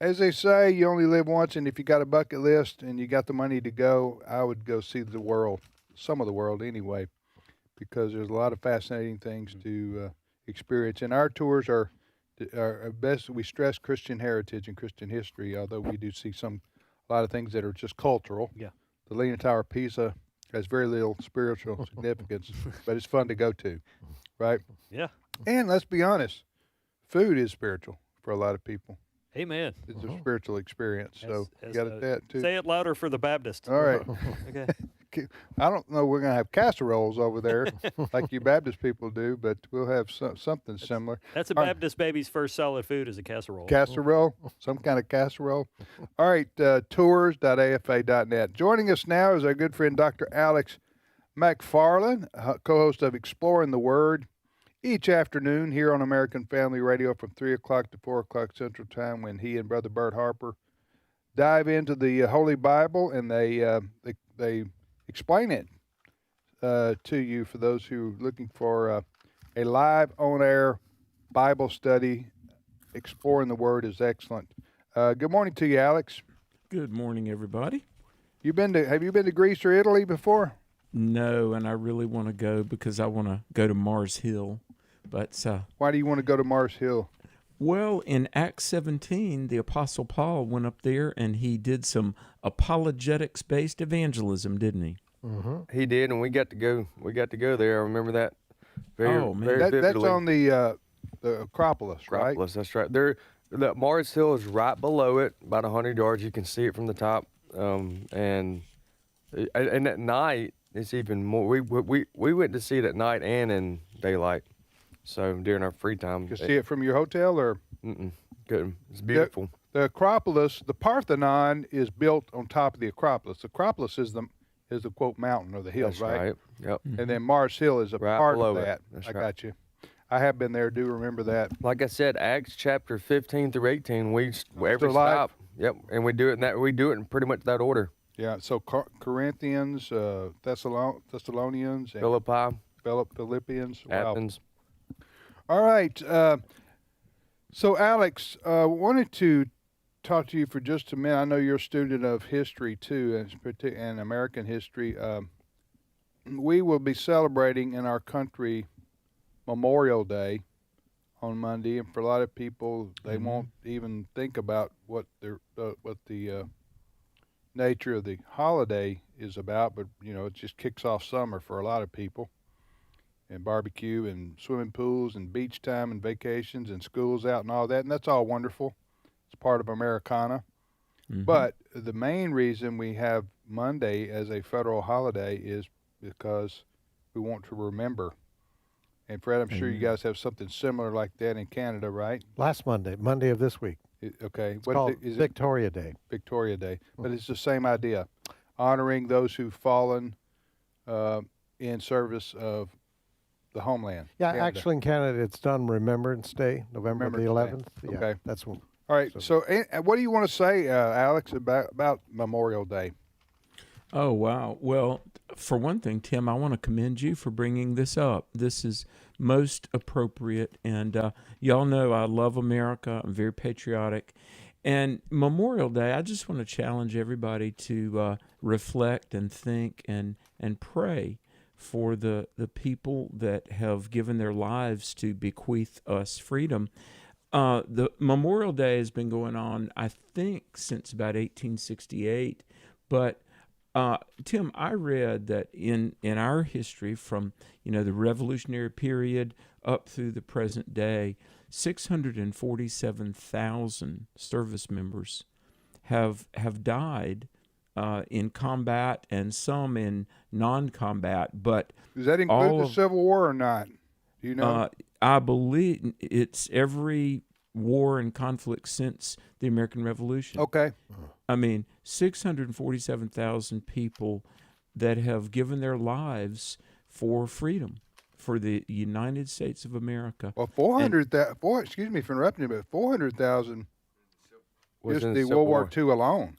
as they say, you only live once, and if you got a bucket list and you got the money to go, I would go see the world, some of the world anyway, because there's a lot of fascinating things to experience. And our tours are best. We stress Christian heritage and Christian history, although we do see a lot of things that are just cultural. Yeah. The Leaning Tower of Pisa has very little spiritual significance, but it's fun to go to, right? Yeah. And let's be honest, food is spiritual for a lot of people. Amen. It's a spiritual experience, so you got that too. Say it louder for the Baptist. All right. Okay. I don't know. We're going to have casseroles over there like you Baptist people do, but we'll have something similar. That's a Baptist baby's first solid food is a casserole. Casserole, some kind of casserole. All right, tours.afa.net. Joining us now is our good friend Dr. Alex McFarland, co-host of Exploring the Word, each afternoon here on American Family Radio from 3 o'clock to 4 o'clock Central Time, when he and Brother Bert Harper dive into the Holy Bible, and they explain it to you for those who are looking for a live on-air Bible study. Exploring the Word is excellent. Good morning to you, Alex. Good morning, everybody. Have you been to Greece or Italy before? No, and I really want to go because I want to go to Mars Hill. But why do you want to go to Mars Hill? Well, in Acts 17, the Apostle Paul went up there and he did some apologetics-based evangelism, didn't he? Mm-hmm. He did, and we got to go. We got to go there. I remember that. Very vividly. That's on the Acropolis, right? Acropolis, that's right. There, the Mars Hill is right below it, about 100 yards. You can see it from the top, and at night it's even more. We went to see it at night and in daylight. So during our free time, you can see it from your hotel, or couldn't. It's beautiful. The Acropolis, the Parthenon, is built on top of the Acropolis. The Acropolis is the quote mountain or the hill, that's right? Yep. And then Mars Hill is a right part below of that. That's I right. got you. I have been there. Do remember that. Like I said, Acts chapter 15 through 18. We every stop. Yep, and we do it in that. We do it in pretty much that order. Yeah. So Corinthians, Thessalonians, and Philippians, Athens. Wow. All right. So Alex, wanted to talk to you for just a minute. I know you're a student of history too, and American history. We will be celebrating in our country Memorial Day on Monday, and for a lot of people, they won't even think about what the nature of the holiday is about. But it just kicks off summer for a lot of people, and barbecue and swimming pools and beach time and vacations and schools out and all that, and that's all wonderful. It's part of Americana. But the main reason we have Monday as a federal holiday is because we want to remember. And Fred, I'm sure you guys have something similar like that in Canada, right? Last Monday of this week. Okay. It's called Victoria Day. Victoria Day. But it's the same idea, honoring those who've fallen in service of the homeland. Yeah, Canada. actually in Canada it's done Remembrance Day, November the 11th. Yeah, okay. That's one. All right. So what do you want to say, Alex, about Memorial Day? Oh, wow. Well, for one thing, Tim, I want to commend you for bringing this up. This is most appropriate, and y'all know I love America. I'm very patriotic. And Memorial Day, I just want to challenge everybody to reflect and think and pray for the people that have given their lives to bequeath us freedom. The Memorial Day has been going on, I think, since about 1868, but Tim, I read that in our history from, the Revolutionary period up through the present day, 647,000 service members have died in combat and some in non-combat. But does that include the Civil War or not? Do you know? I believe it's every war and conflict since the American Revolution. Okay. I mean, 647,000 people that have given their lives for freedom, for the United States of America. Well, excuse me for interrupting you, but 400,000 was just in the Civil World War War. II alone.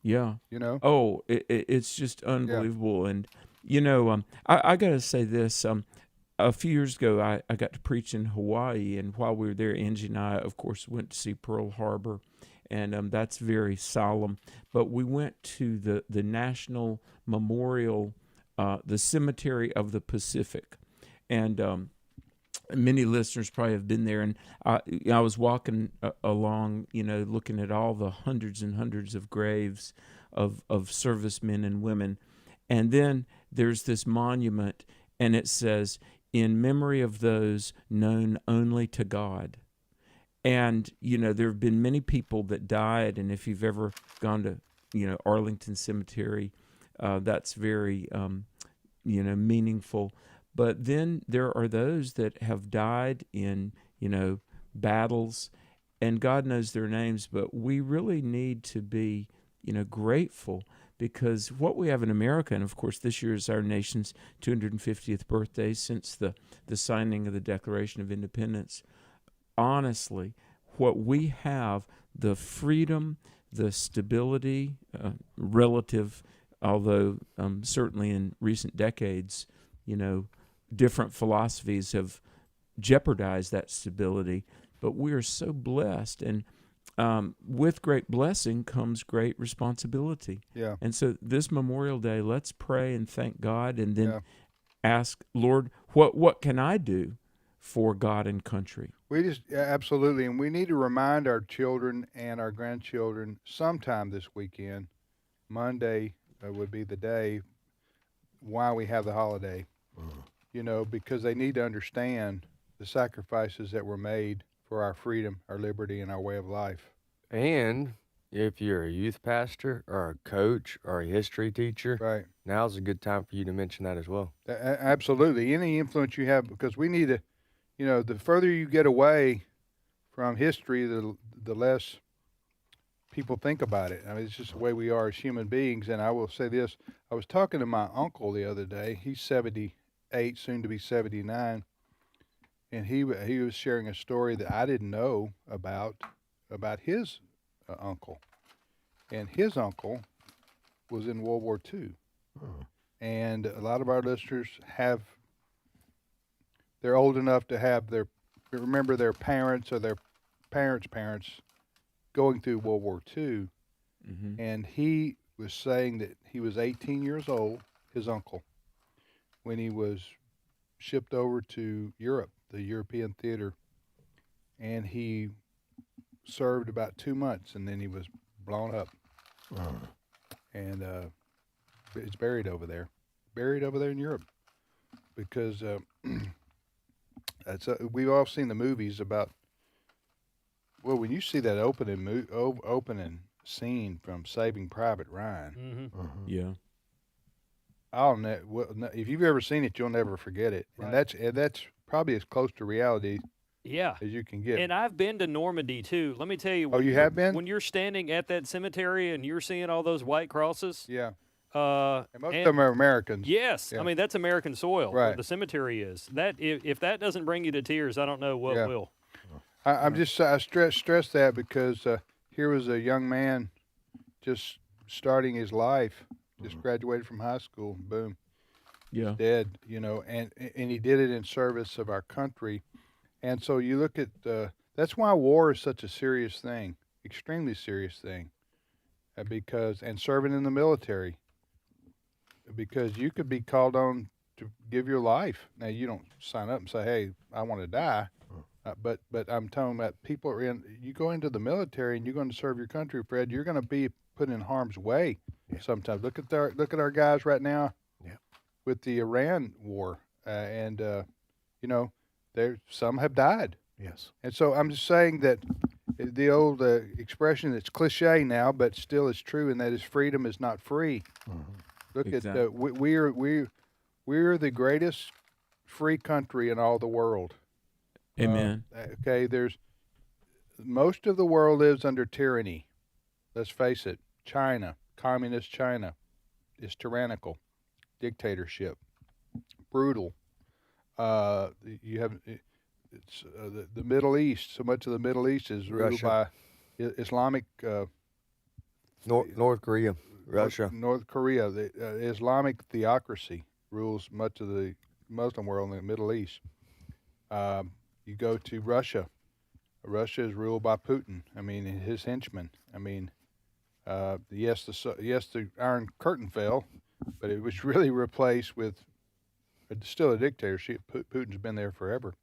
Yeah. Oh, it's just unbelievable. And, I got to say this. A few years ago, I got to preach in Hawaii, and while we were there, Angie and I, of course, went to see Pearl Harbor, and that's very solemn. But we went to the National Memorial, the Cemetery of the Pacific, and many listeners probably have been there. And I was walking along, looking at all the hundreds and hundreds of graves of servicemen and women, and then there's this monument, and it says, "In memory of those known only to God." And, there have been many people that died, and if you've ever gone to, Arlington Cemetery, that's very, meaningful. But then there are those that have died in, battles, and God knows their names, but we really need to be, grateful, because what we have in America, and of course this year is our nation's 250th birthday since the signing of the Declaration of Independence. Honestly, what we have, the freedom, the stability relative, although certainly in recent decades, different philosophies have jeopardized that stability. But we are so blessed, and with great blessing comes great responsibility. Yeah. And so this Memorial Day, let's pray and thank God, and then ask, Lord, what can I do for God and country? Absolutely, and we need to remind our children and our grandchildren sometime this weekend. Monday would be the day why we have the holiday. Because they need to understand the sacrifices that were made for our freedom, our liberty, and our way of life. And if you're a youth pastor or a coach or a history teacher, right, now's a good time for you to mention that as well. Absolutely. Any influence you have, because we need to, the further you get away from history, the less people think about it. I mean, it's just the way we are as human beings. And I will say this, I was talking to my uncle the other day. He's 78, soon to be 79. And he was sharing a story that I didn't know about his uncle. And his uncle was in World War II. And a lot of our listeners they're old enough to remember their parents or their parents going through World War II. Mm-hmm. And he was saying that he was 18 years old, his uncle, when he was shipped over to Europe, the European theater, and he served about 2 months, and then he was blown up. And he's buried over there in Europe, because we've all seen the movies about. Well, when you see that opening scene from Saving Private Ryan, yeah. If you've ever seen it, you'll never forget it, right. And that's probably as close to reality as you can get. And I've been to Normandy too. Let me tell you. You have been? When you're standing at that cemetery and you're seeing all those white crosses. Yeah. And most of them are Americans. Yes, yeah. I mean that's American soil. Right. Where the cemetery is. That if that doesn't bring you to tears, I don't know what will. I stress that because here was a young man just starting his life, just graduated from high school, boom, he's dead, and he did it in service of our country. And so you look at, that's why war is such a serious thing, extremely serious thing, and serving in the military, because you could be called on to give your life. Now, you don't sign up and say, hey, I want to die. But I'm talking about people you go into the military and you're going to serve your country, Fred, you're going to be put in harm's way sometimes. Look at our guys right now with the Iran war. Some have died. Yes. And so I'm just saying that the old expression that's cliche now, but still is true, and that is freedom is not free. Look exactly. at we're the greatest free country in all the world. Amen. There's most of the world lives under tyranny. Let's face it. China, communist China, is tyrannical, dictatorship, brutal. You have the Middle East. So much of the Middle East is ruled by Islamic. North Korea, Russia. North Korea, the Islamic theocracy rules much of the Muslim world in the Middle East. You go to Russia. Russia is ruled by Putin. I mean, his henchmen. I mean, yes, the Iron Curtain fell, but it was really replaced with still a dictatorship. Putin's been there forever.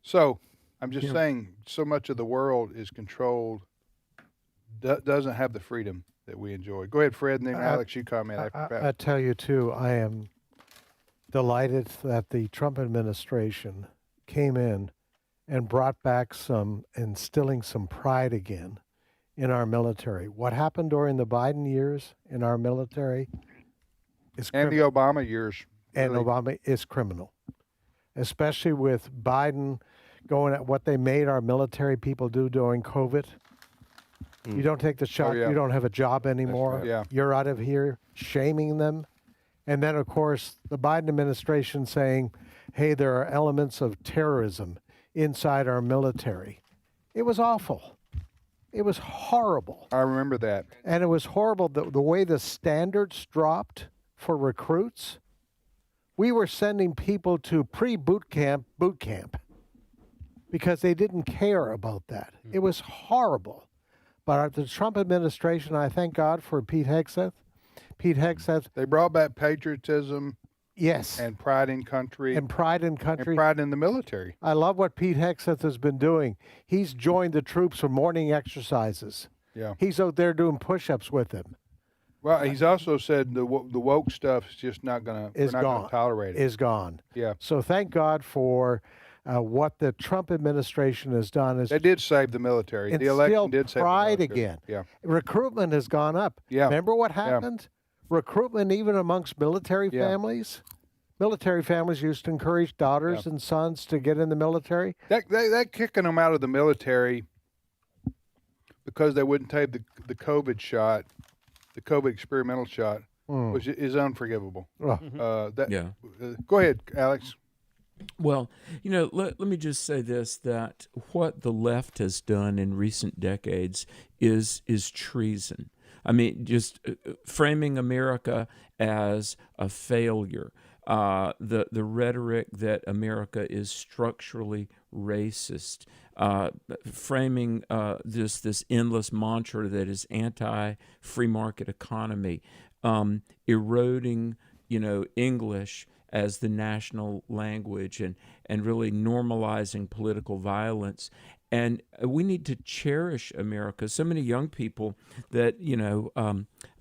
So I'm just saying, so much of the world is controlled, doesn't have the freedom that we enjoy. Go ahead, Fred, and then Alex, you comment after that. I tell you, too, I am delighted that the Trump administration came in and brought back instilling some pride again in our military. What happened during the Biden years in our military is and the Obama years. And really. Obama is criminal, especially with Biden going at what they made our military people do during COVID. You don't take the shot, you don't have a job anymore. Right. You're out of here, shaming them. And then, of course, the Biden administration saying, hey, there are elements of terrorism inside our military. It was awful. It was horrible. I remember that. And it was horrible the way the standards dropped for recruits. We were sending people to pre-boot camp, boot camp, because they didn't care about that. It was horrible. But the Trump administration, I thank God for Pete Hegseth. Pete Hegseth. They brought back patriotism. Yes. And pride in country. And pride in country. And pride in the military. I love what Pete Hegseth has been doing. He's joined the troops for morning exercises. Yeah. He's out there doing push-ups with them. Well, he's also said the woke stuff is just not going to, we're not going to tolerate it. Is gone. Yeah. So thank God for what the Trump administration has done. Is they did save the military. The election did save pride the military. again. Yeah. Recruitment has gone up. Yeah. Remember what happened? Recruitment even amongst military families. Military families used to encourage daughters and sons to get in the military. That kicking them out of the military because they wouldn't take the COVID shot, the COVID experimental shot, which is unforgivable. Go ahead, Alex. Well, let me just say this, that what the left has done in recent decades is treason. I mean, just framing America as a failure, the rhetoric that America is structurally racist, framing this endless mantra that is anti-free market economy, eroding, English as the national language, and really normalizing political violence. And we need to cherish America. So many young people that,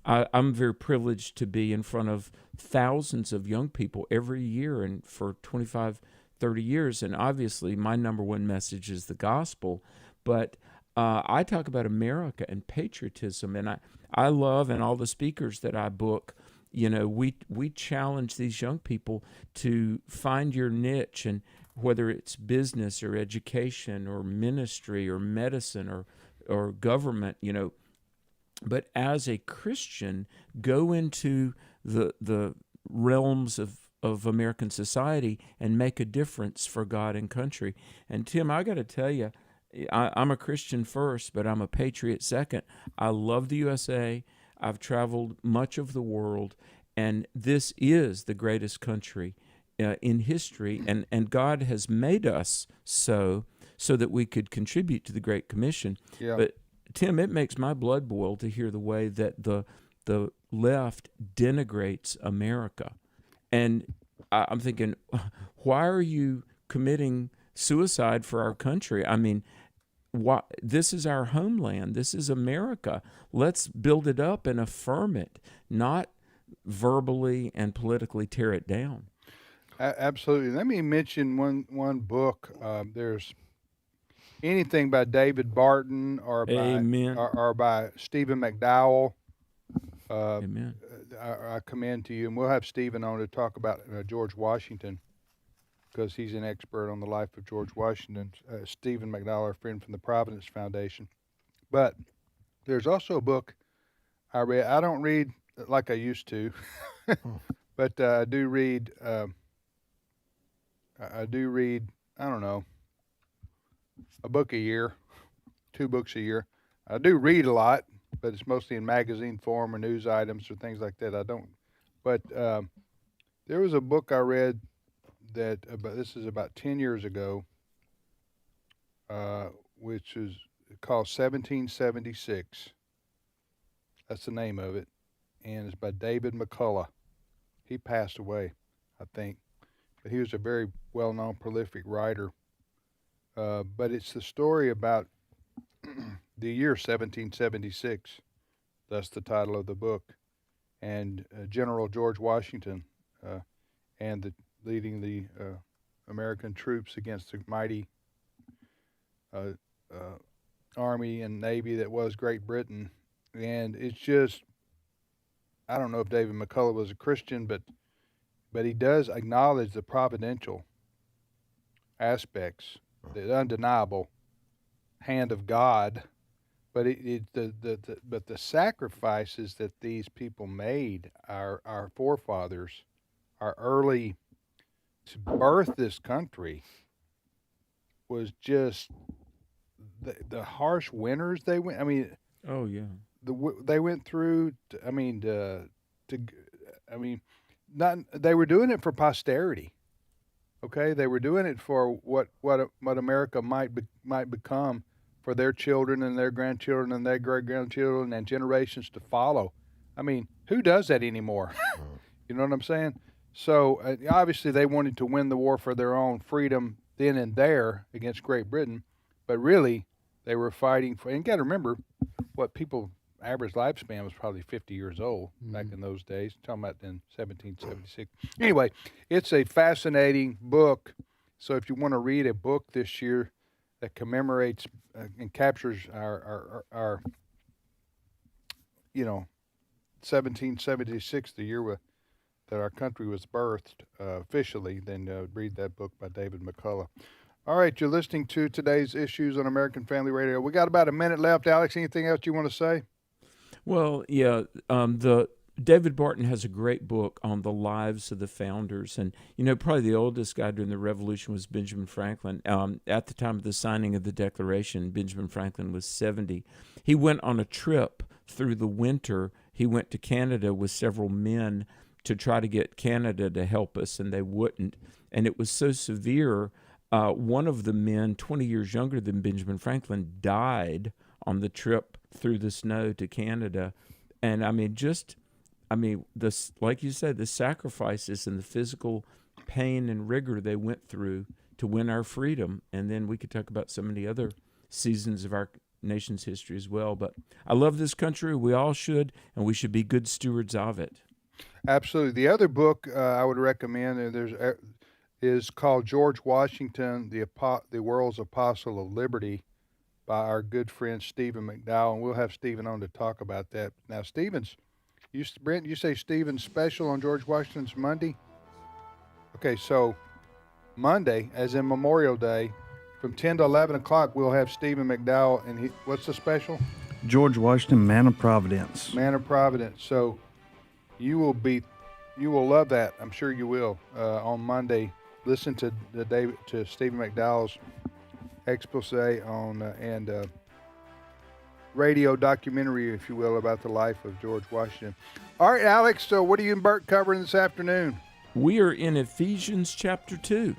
I'm very privileged to be in front of thousands of young people every year and for 25, 30 years. And obviously my number one message is the gospel. But I talk about America and patriotism. And I love, and all the speakers that I book, we challenge these young people to find your niche, and whether it's business or education or ministry or medicine or government, but as a Christian, go into the realms of American society and make a difference for God and country. And Tim, I got to tell you, I'm a Christian first, but I'm a patriot second. I love the USA. I've traveled much of the world, and this is the greatest country in history, and God has made us so that we could contribute to the Great Commission. Yeah. But Tim, it makes my blood boil to hear the way that the left denigrates America, and I'm thinking, why are you committing suicide for our country? I mean, this is our homeland. This is America. Let's build it up and affirm it, not verbally and politically tear it down. Absolutely. Let me mention one book. There's anything by David Barton or by Stephen McDowell. Amen. I commend to you, and we'll have Stephen on to talk about George Washington, because he's an expert on the life of George Washington. Stephen McDowell, our friend from the Providence Foundation. But there's also a book I read. I don't read like I used to, but I do read. I don't know, a book a year, 2 books a year. I do read a lot, but it's mostly in magazine form or news items or things like that. I don't. But there was a book I read this is about 10 years ago, which is called 1776. That's the name of it, and it's by David McCullough. He passed away, I think, but he was a very well-known, prolific writer. But it's the story about the year 1776. That's the title of the book, and General George Washington, and leading the American troops against the mighty army and navy that was Great Britain. And it's just, I don't know if David McCullough was a Christian, but he does acknowledge the providential aspects, the undeniable hand of God, but the sacrifices that these people made, our forefathers, our early, to birth this country, was just the harsh winters they went. I mean, oh yeah, they went through. Not they were doing it for posterity. Okay, they were doing it for what America might become for their children and their grandchildren and their great grandchildren and generations to follow. I mean, who does that anymore? You know what I'm saying? So obviously they wanted to win the war for their own freedom then and there against Great Britain, but really they were fighting for. And you got to remember, average lifespan was probably 50 years old back in those days. I'm talking about in 1776. Anyway, it's a fascinating book. So if you want to read a book this year that commemorates and captures our 1776, the year that our country was birthed officially, then read that book by David McCullough. All right, you're listening to today's issues on American Family Radio. We got about a minute left. Alex, anything else you want to say? Well, yeah, the David Barton has a great book on the lives of the founders, and probably the oldest guy during the Revolution was Benjamin Franklin. At the time of the signing of the Declaration, Benjamin Franklin was 70. He went on a trip through the winter. He went to Canada with several men to try to get Canada to help us, and they wouldn't. And it was so severe. One of the men, 20 years younger than Benjamin Franklin, died on the trip through the snow to Canada. And like you said, the sacrifices and the physical pain and rigor they went through to win our freedom. And then we could talk about so many other seasons of our nation's history as well. But I love this country. We all should, and we should be good stewards of it. Absolutely. The other book I would recommend is called George Washington, the World's Apostle of Liberty, by our good friend Stephen McDowell, and we'll have Stephen on to talk about that. Now, Brent, you say Stephen's special on George Washington's Monday? Okay, so Monday, as in Memorial Day, from 10 to 11 o'clock, we'll have Stephen McDowell, and what's the special? George Washington, Man of Providence. Man of Providence. So you will love that. I'm sure you will. On Monday, listen to Stephen McDowell's expose on and radio documentary, if you will, about the life of George Washington. All right, Alex, so what are you and Bert covering this afternoon? We are in Ephesians chapter 2,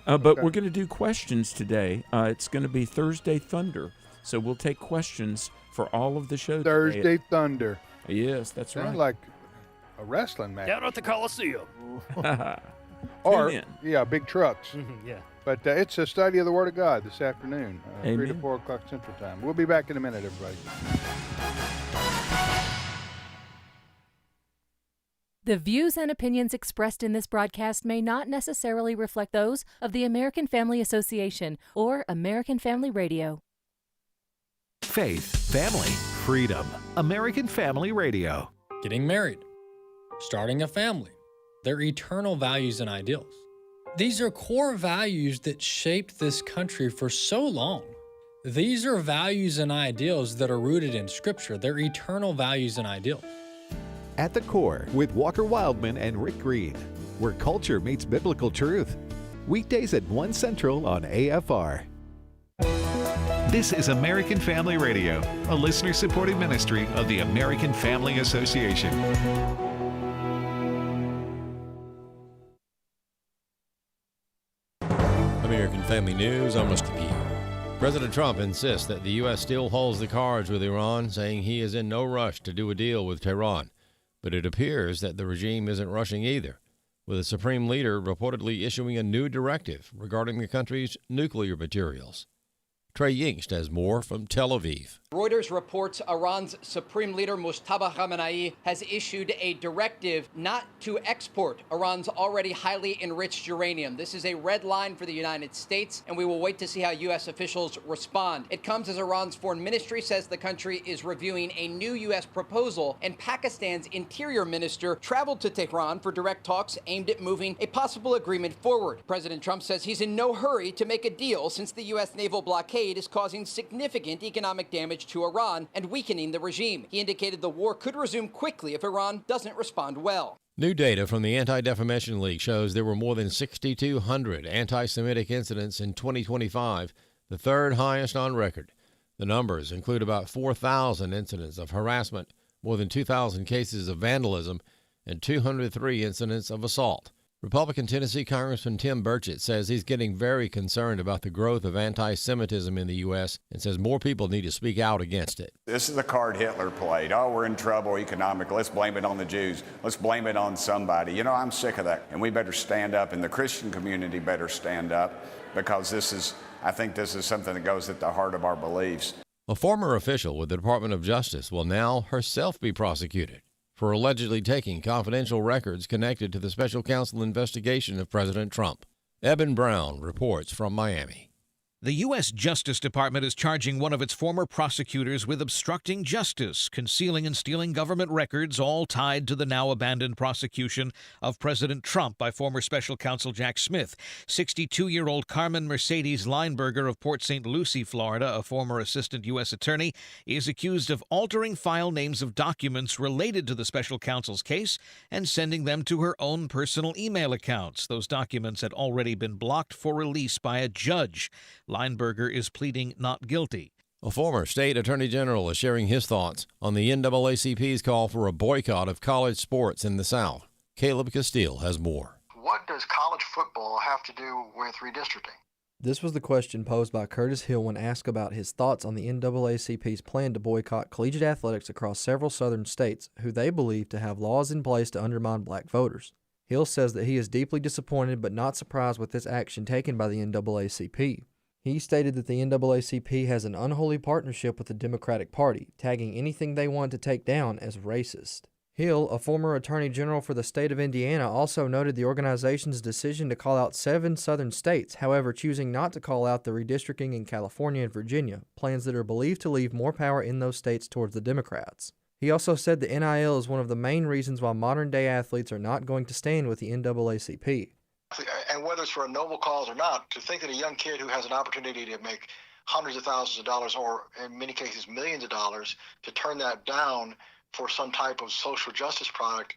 but we're going to do questions today. It's going to be Thursday Thunder, so we'll take questions for all of the show Thursday today. Thunder. Yes, that's right. Sounds like a wrestling match. Down at the Coliseum. Or, big trucks. Yeah. But it's a study of the Word of God this afternoon, 3 to Amen. 4 o'clock Central Time. We'll be back in a minute, everybody. The views and opinions expressed in this broadcast may not necessarily reflect those of the American Family Association or American Family Radio. Faith, family, freedom. American Family Radio. Getting married, starting a family, their eternal values and ideals. These are core values that shaped this country for so long. These are values and ideals that are rooted in Scripture. They're eternal values and ideals. At the Core with Walker Wildmon and Rick Green, where culture meets biblical truth. Weekdays at 1 Central on AFR. This is American Family Radio, a listener-supported ministry of the American Family Association. American Family News, I'm Mr. P. President Trump insists that the U.S. still holds the cards with Iran, saying he is in no rush to do a deal with Tehran. But it appears that the regime isn't rushing either, with the Supreme Leader reportedly issuing a new directive regarding the country's nuclear materials. Trey Yingst has more from Tel Aviv. Reuters reports Iran's Supreme Leader Mustafa Khamenei has issued a directive not to export Iran's already highly enriched uranium. This is a red line for the United States, and we will wait to see how U.S. officials respond. It comes as Iran's foreign ministry says the country is reviewing a new U.S. proposal, and Pakistan's interior minister traveled to Tehran for direct talks aimed at moving a possible agreement forward. President Trump says he's in no hurry to make a deal since the U.S. naval blockade is causing significant economic damage to Iran and weakening the regime. He indicated the war could resume quickly if Iran doesn't respond well. New data from the Anti-Defamation League shows there were more than 6,200 anti-Semitic incidents in 2025, the third highest on record. The numbers include about 4,000 incidents of harassment, more than 2,000 cases of vandalism, and 203 incidents of assault. Republican Tennessee Congressman Tim Burchett says he's getting very concerned about the growth of anti-Semitism in the U.S. and says more people need to speak out against it. This is the card Hitler played. Oh, we're in trouble economically. Let's blame it on the Jews. Let's blame it on somebody. You know, I'm sick of that. And we better stand up, and the Christian community better stand up, because I think this is something that goes at the heart of our beliefs. A former official with the Department of Justice will now herself be prosecuted for allegedly taking confidential records connected to the special counsel investigation of President Trump. Eben Brown reports from Miami. The U.S. Justice Department is charging one of its former prosecutors with obstructing justice, concealing and stealing government records, all tied to the now abandoned prosecution of President Trump by former special counsel Jack Smith. 62-year-old Carmen Mercedes Lineberger of Port St. Lucie, Florida, a former assistant U.S. attorney, is accused of altering file names of documents related to the special counsel's case and sending them to her own personal email accounts. Those documents had already been blocked for release by a judge. Lineberger is pleading not guilty. A former state attorney general is sharing his thoughts on the NAACP's call for a boycott of college sports in the South. Caleb Castile has more. What does college football have to do with redistricting? This was the question posed by Curtis Hill when asked about his thoughts on the NAACP's plan to boycott collegiate athletics across several southern states, who they believe to have laws in place to undermine black voters. Hill says that he is deeply disappointed but not surprised with this action taken by the NAACP. He stated that the NAACP has an unholy partnership with the Democratic Party, tagging anything they want to take down as racist. Hill, a former attorney general for the state of Indiana, also noted the organization's decision to call out 7 southern states, however choosing not to call out the redistricting in California and Virginia, plans that are believed to leave more power in those states towards the Democrats. He also said the NIL is one of the main reasons why modern-day athletes are not going to stand with the NAACP. And whether it's for a noble cause or not, to think that a young kid who has an opportunity to make hundreds of thousands of dollars, or in many cases millions of dollars, to turn that down for some type of social justice product,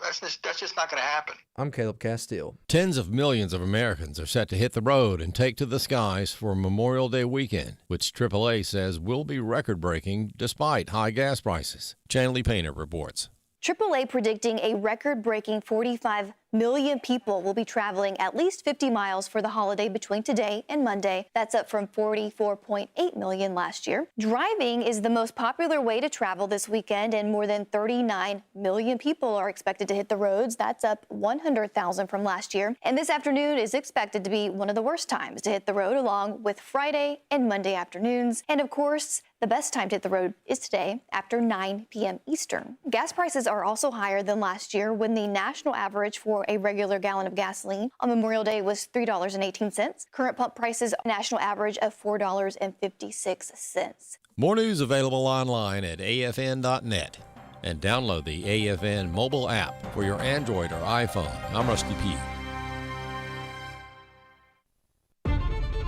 that's just not going to happen. I'm Caleb Castile. Tens of millions of Americans are set to hit the road and take to the skies for Memorial Day weekend, which AAA says will be record-breaking despite high gas prices. Chanley Painter reports. AAA predicting a record-breaking 45 million people will be traveling at least 50 miles for the holiday between today and Monday. That's up from 44.8 million last year. Driving is the most popular way to travel this weekend, and more than 39 million people are expected to hit the roads. That's up 100,000 from last year. And this afternoon is expected to be one of the worst times to hit the road, along with Friday and Monday afternoons. And of course, the best time to hit the road is today after 9 p.m. Eastern. Gas prices are also higher than last year, when the national average for a regular gallon of gasoline on Memorial Day was $3.18. Current pump prices, national average of $4.56. More news available online at afn.net. And download the AFN mobile app for your Android or iPhone. I'm Rusty Pugh.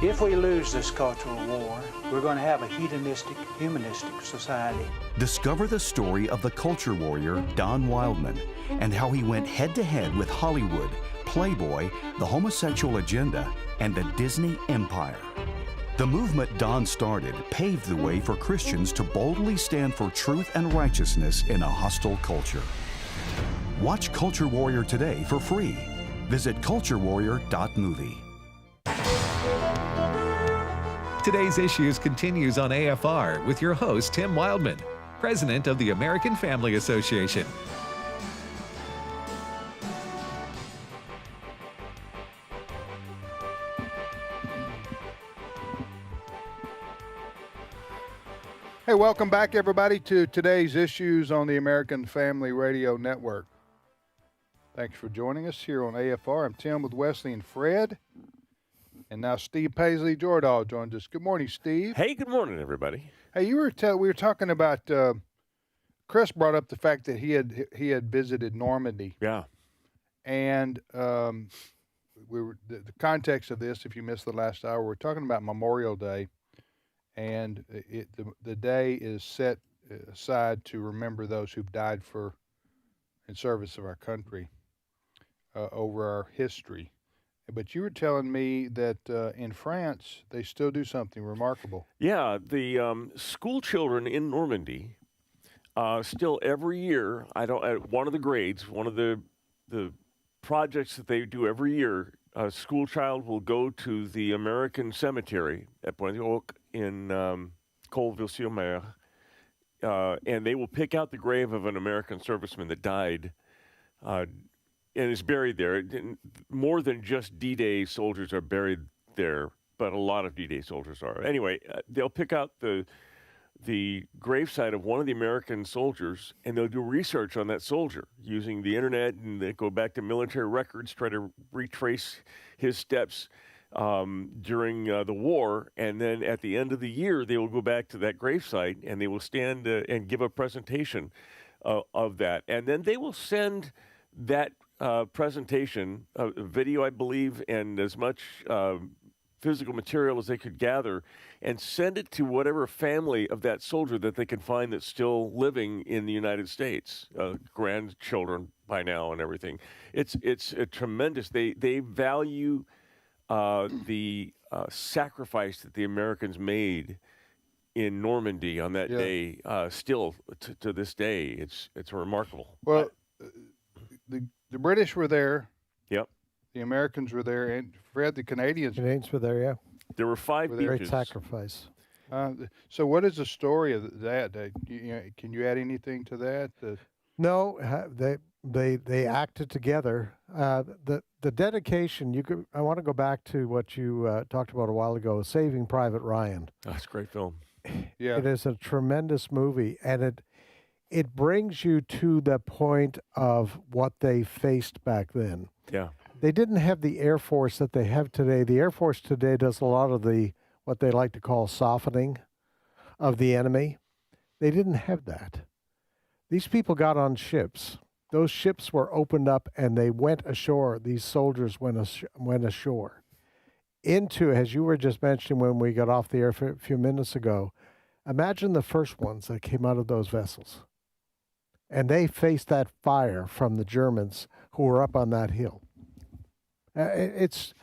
If we lose this cultural war, we're going to have a hedonistic, humanistic society. Discover the story of the culture warrior Don Wildmon and how he went head-to-head with Hollywood, Playboy, the homosexual agenda, and the Disney empire. The movement Don started paved the way for Christians to boldly stand for truth and righteousness in a hostile culture. Watch Culture Warrior today for free. Visit culturewarrior.movie. Today's Issues continues on AFR with your host, Tim Wildmon, president of the American Family Association. Hey, welcome back, everybody, to today's Issues on the American Family Radio Network. Thanks for joining us here on AFR. I'm Tim with Wesley and Fred. And now Steve Paisley Jordahl joins us. Good morning, Steve. Hey, good morning, everybody. Hey, we were talking about Chris brought up the fact that he had visited Normandy. Yeah. And the context of this, if you missed the last hour, we're talking about Memorial Day, and the day is set aside to remember those who've died in service of our country over our history. But you were telling me that in France they still do something remarkable. Yeah, the school children in Normandy still every year. One of the grades, one of the projects that they do every year. A school child will go to the American cemetery at Pointe-aux in Colville-sur-Mer, and they will pick out the grave of an American serviceman that died and is buried there. More than just D-Day soldiers are buried there, but a lot of D-Day soldiers are. Anyway, they'll pick out the gravesite of one of the American soldiers, and they'll do research on that soldier using the internet, and they go back to military records, try to retrace his steps during the war. And then at the end of the year, they will go back to that gravesite, and they will stand and give a presentation of that. And then they will send that presentation, video, I believe, and as much physical material as they could gather, and send it to whatever family of that soldier that they can find that's still living in the United States, grandchildren by now and everything. It's a tremendous. They value the sacrifice that the Americans made in Normandy on that day. Still to this day, it's remarkable. Well, the British were there. Yep. The Americans were there, and Fred, the Canadians were there, yeah. There were 5 beaches. Great sacrifice. So what is the story of that? Can you add anything to that? No, they acted together. The dedication, I want to go back to what you talked about a while ago, Saving Private Ryan. That's a great film. Yeah. It is a tremendous movie, and it brings you to the point of what they faced back then. Yeah. They didn't have the Air Force that they have today. The Air Force today does a lot of what they like to call softening of the enemy. They didn't have that. These people got on ships. Those ships were opened up and they went ashore. These soldiers went ashore into, as you were just mentioning when we got off the air a few minutes ago, imagine the first ones that came out of those vessels. And they faced that fire from the Germans who were up on that hill. It's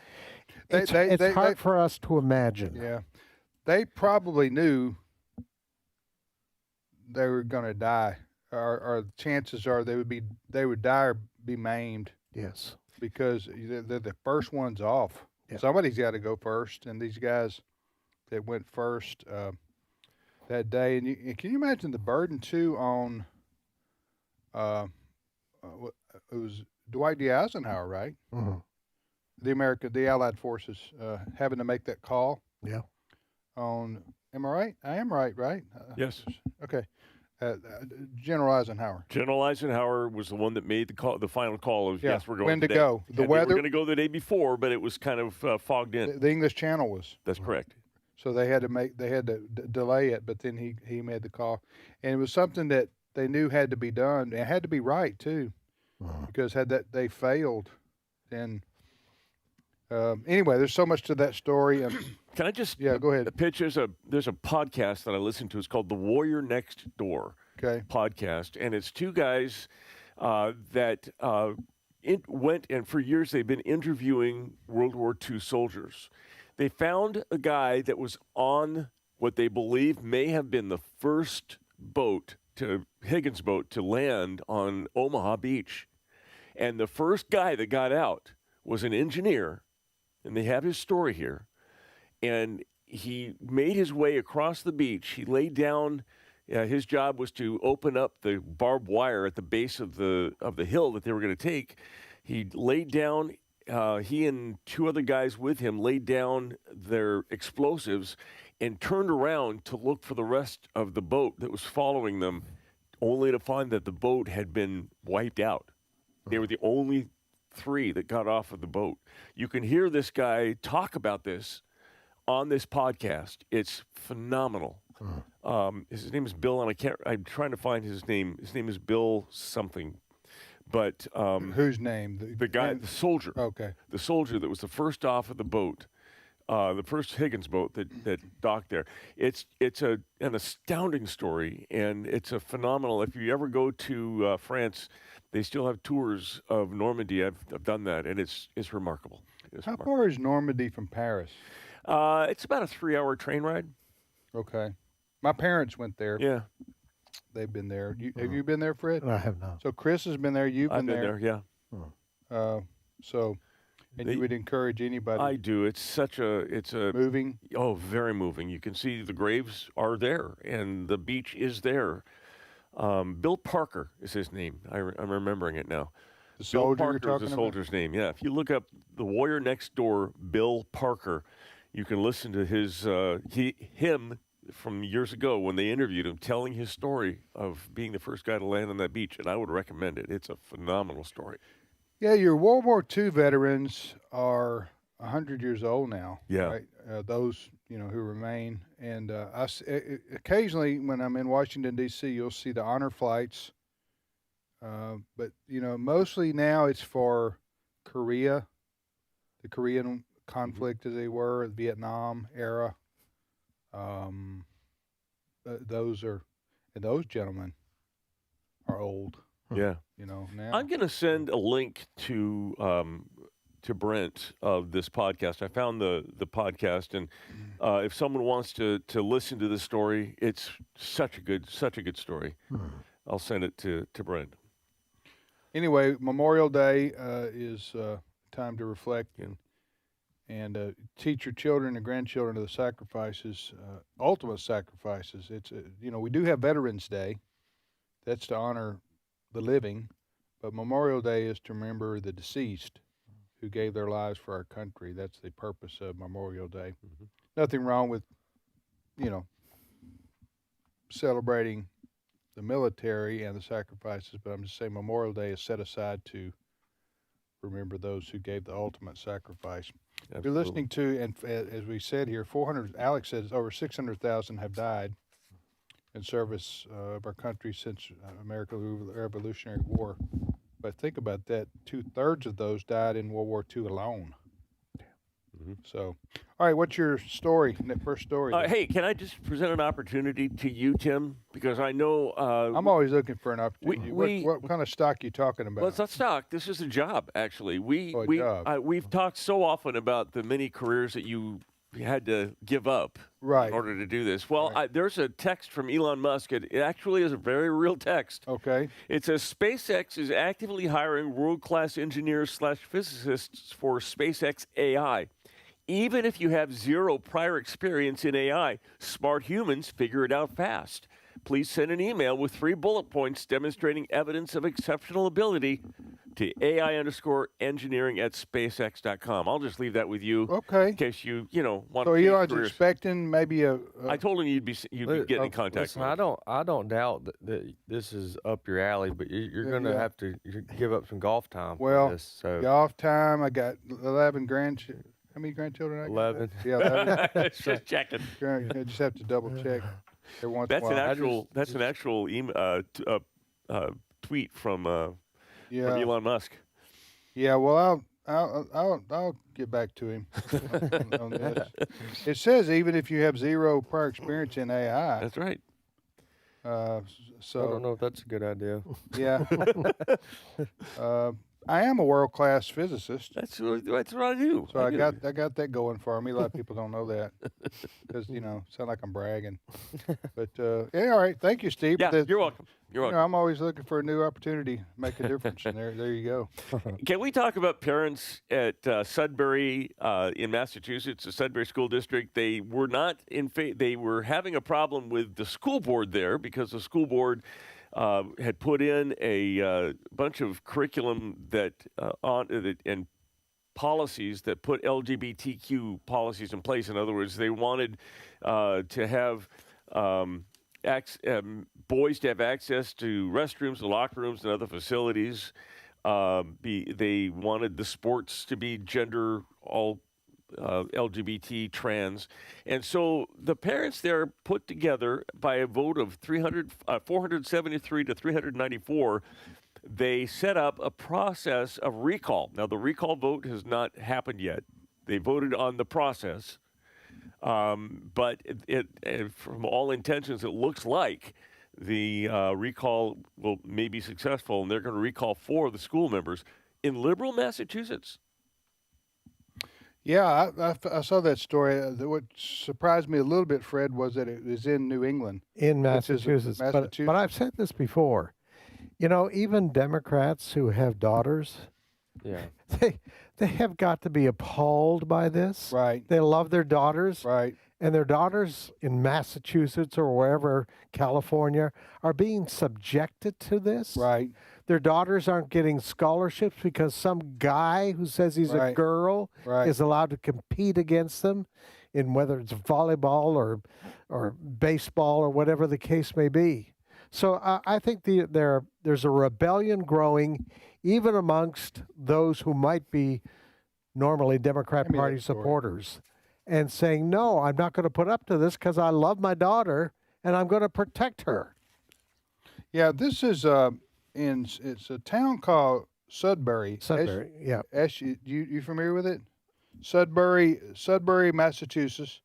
hard for us to imagine. Yeah, they probably knew they were going to die, or chances are they would die or be maimed. Yes, because they're the first ones off. Yeah. Somebody's got to go first, and these guys that went first that day. And can you imagine the burden too on? It was Dwight D. Eisenhower, right? Mm-hmm. The Allied forces having to make that call. Yeah. Am I right? I am right, right? Yes. Okay. General Eisenhower. General Eisenhower was the one that made the final call of yes, we're going. When to go? The weather. They were going to go the day before, but it was kind of fogged in. The English Channel was. That's correct. So they had to delay it, but then he made the call, and it was something that they knew had to be done and had to be right too, because had they failed, then. Anyway, there's so much to that story. Can I just go ahead. Pitch? There's a podcast that I listen to. It's called The Warrior Next Door podcast, and it's 2 guys that went, and for years they've been interviewing World War II soldiers. They found a guy that was on what they believe may have been the first Higgins boat to land on Omaha Beach, and the first guy that got out was an engineer. And they have his story here. And he made his way across the beach. He laid down. His job was to open up the barbed wire at the base of the hill that they were going to take. He laid down. He and 2 other guys with him laid down their explosives and turned around to look for the rest of the boat that was following them, only to find that the boat had been wiped out. They were the only 3 that got off of the boat. You can hear this guy talk about this on this podcast. It's phenomenal. His name is Bill, and I'm trying to find his name. His name is Bill something. But whose name? The guy, the soldier. Okay. The soldier that was the first off of the boat the first Higgins boat that docked there. It's an astounding story, and it's a phenomenal. If you ever go to France, they still have tours of Normandy. I've done that, and it's remarkable. How far is Normandy from Paris? It's about a 3-hour train ride. Okay. My parents went there. Yeah. They've been there. Have you been there, Fred? I have not. So Chris has been there. You've been there. Yeah. And you would encourage anybody. I do. It's a moving. Oh, very moving. You can see the graves are there, and the beach is there. Bill Parker is his name. I'm remembering it now. The soldier Bill you're Parker talking is the about? soldier's name. Yeah. If you look up the warrior next door, Bill Parker, you can listen to him from years ago when they interviewed him, telling his story of being the first guy to land on that beach, and I would recommend it. It's a phenomenal story. Yeah, your World War II veterans are 100 years old now. Yeah. Right? Those who remain, and occasionally when I'm in Washington D.C., you'll see the honor flights. But mostly now it's for Korea, the Korean conflict, as they were, Vietnam era. Those gentlemen are old. Yeah. Now. I'm going to send a link to Brent of this podcast. I found the podcast, and if someone wants to listen to this story, it's such a good story. I'll send it to Brent. Anyway, Memorial Day is time to reflect and teach your children and grandchildren of the sacrifices, ultimate sacrifices. It's we do have Veterans Day. That's to honor the living, but Memorial Day is to remember the deceased who gave their lives for our country. That's the purpose of Memorial Day. Mm-hmm. Nothing wrong with celebrating the military and the sacrifices, but I'm just saying Memorial Day is set aside to remember those who gave the ultimate sacrifice. Absolutely. You're listening to, and as we said here, Alex says over 600,000 have died in service of our country since American Revolutionary War. But think about that, 2/3 of those died in World War II alone. Mm-hmm. So, all right, what's your story, first story? Hey, can I just present an opportunity to you, Tim? Because I know... I'm always looking for an opportunity. What kind of stock are you talking about? Well, it's not stock. This is a job, actually. We've talked so often about the many careers that you had to give up in order to do this. Well, there's a text from Elon Musk. It actually is a very real text. Okay. It says SpaceX is actively hiring world-class engineers/physicists for SpaceX AI. Even if you have zero prior experience in AI, smart humans figure it out fast. Please send an email with 3 bullet points demonstrating evidence of exceptional ability to AI_engineering@SpaceX.com. I'll just leave that with you. Okay. In case you want to. So Elon's careers. Expecting maybe a. I told him you'd be getting in contact. Listen, I don't doubt that this is up your alley, but you're going to have to give up some golf time. Well, for this, so. Golf time. I got 11 grandchildren. How many grandchildren I got? 11. Yeah, 11. Just checking. I just have to double check. That's an actual tweet from Elon Musk. Yeah, well, I'll get back to him on this. It says even if you have zero prior experience in AI. That's right. So I don't know if that's a good idea. Yeah. I am a world-class physicist. That's what I do. So I got that going for me. A lot of people don't know that because sound like I'm bragging. But yeah, all right. Thank you, Steve. Yeah, you're welcome. You're welcome. I'm always looking for a new opportunity to make a difference, and there you go. Can we talk about parents at Sudbury in Massachusetts, the Sudbury School District? They were not they were having a problem with the school board there because the school board had put in a bunch of curriculum that and policies that put LGBTQ policies in place. In other words, they wanted to have boys to have access to restrooms, the locker rooms, and other facilities. They wanted the sports to be gender all LGBT, trans. And so the parents there put together by a vote of 473 to 394, they set up a process of recall. Now, the recall vote has not happened yet. They voted on the process. But it, from all intentions, it looks like the recall may be successful, and they're going to recall 4 of the school members in liberal Massachusetts. Yeah, I saw that story. What surprised me a little bit, Fred, was that it was in New England. In Massachusetts. But I've said this before. You know, even Democrats who have daughters, they have got to be appalled by this. Right. They love their daughters. Right. And their daughters in Massachusetts or wherever, California, are being subjected to this. Right. Their daughters aren't getting scholarships because some guy who says he's a girl is allowed to compete against them in whether it's volleyball or baseball or whatever the case may be. So I think there's a rebellion growing even amongst those who might be normally Democrat Party supporters and saying, no, I'm not going to put up to this because I love my daughter and I'm going to protect her. Yeah, this is it's a town called Sudbury. Sudbury, yeah. You familiar with it? Sudbury, Massachusetts,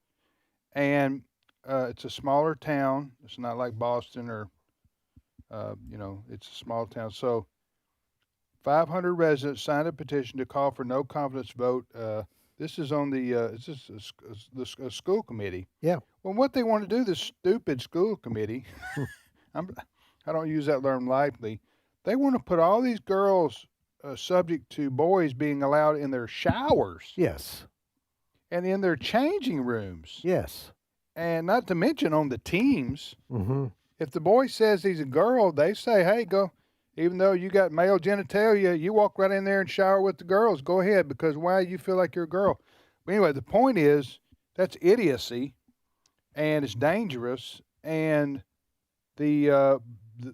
and it's a smaller town. It's not like Boston or, it's a small town. So 500 residents signed a petition to call for no confidence vote. This is on the school committee. Yeah. Well, what they want to do, this stupid school committee, I don't use that term lightly. They want to put all these girls subject to boys being allowed in their showers. Yes. And in their changing rooms. Yes. And not to mention on the teams. Mm-hmm. If the boy says he's a girl, they say, hey, go. Even though you got male genitalia, you walk right in there and shower with the girls. Go ahead, because why you feel like you're a girl? But anyway, the point is that's idiocy, and it's dangerous. And it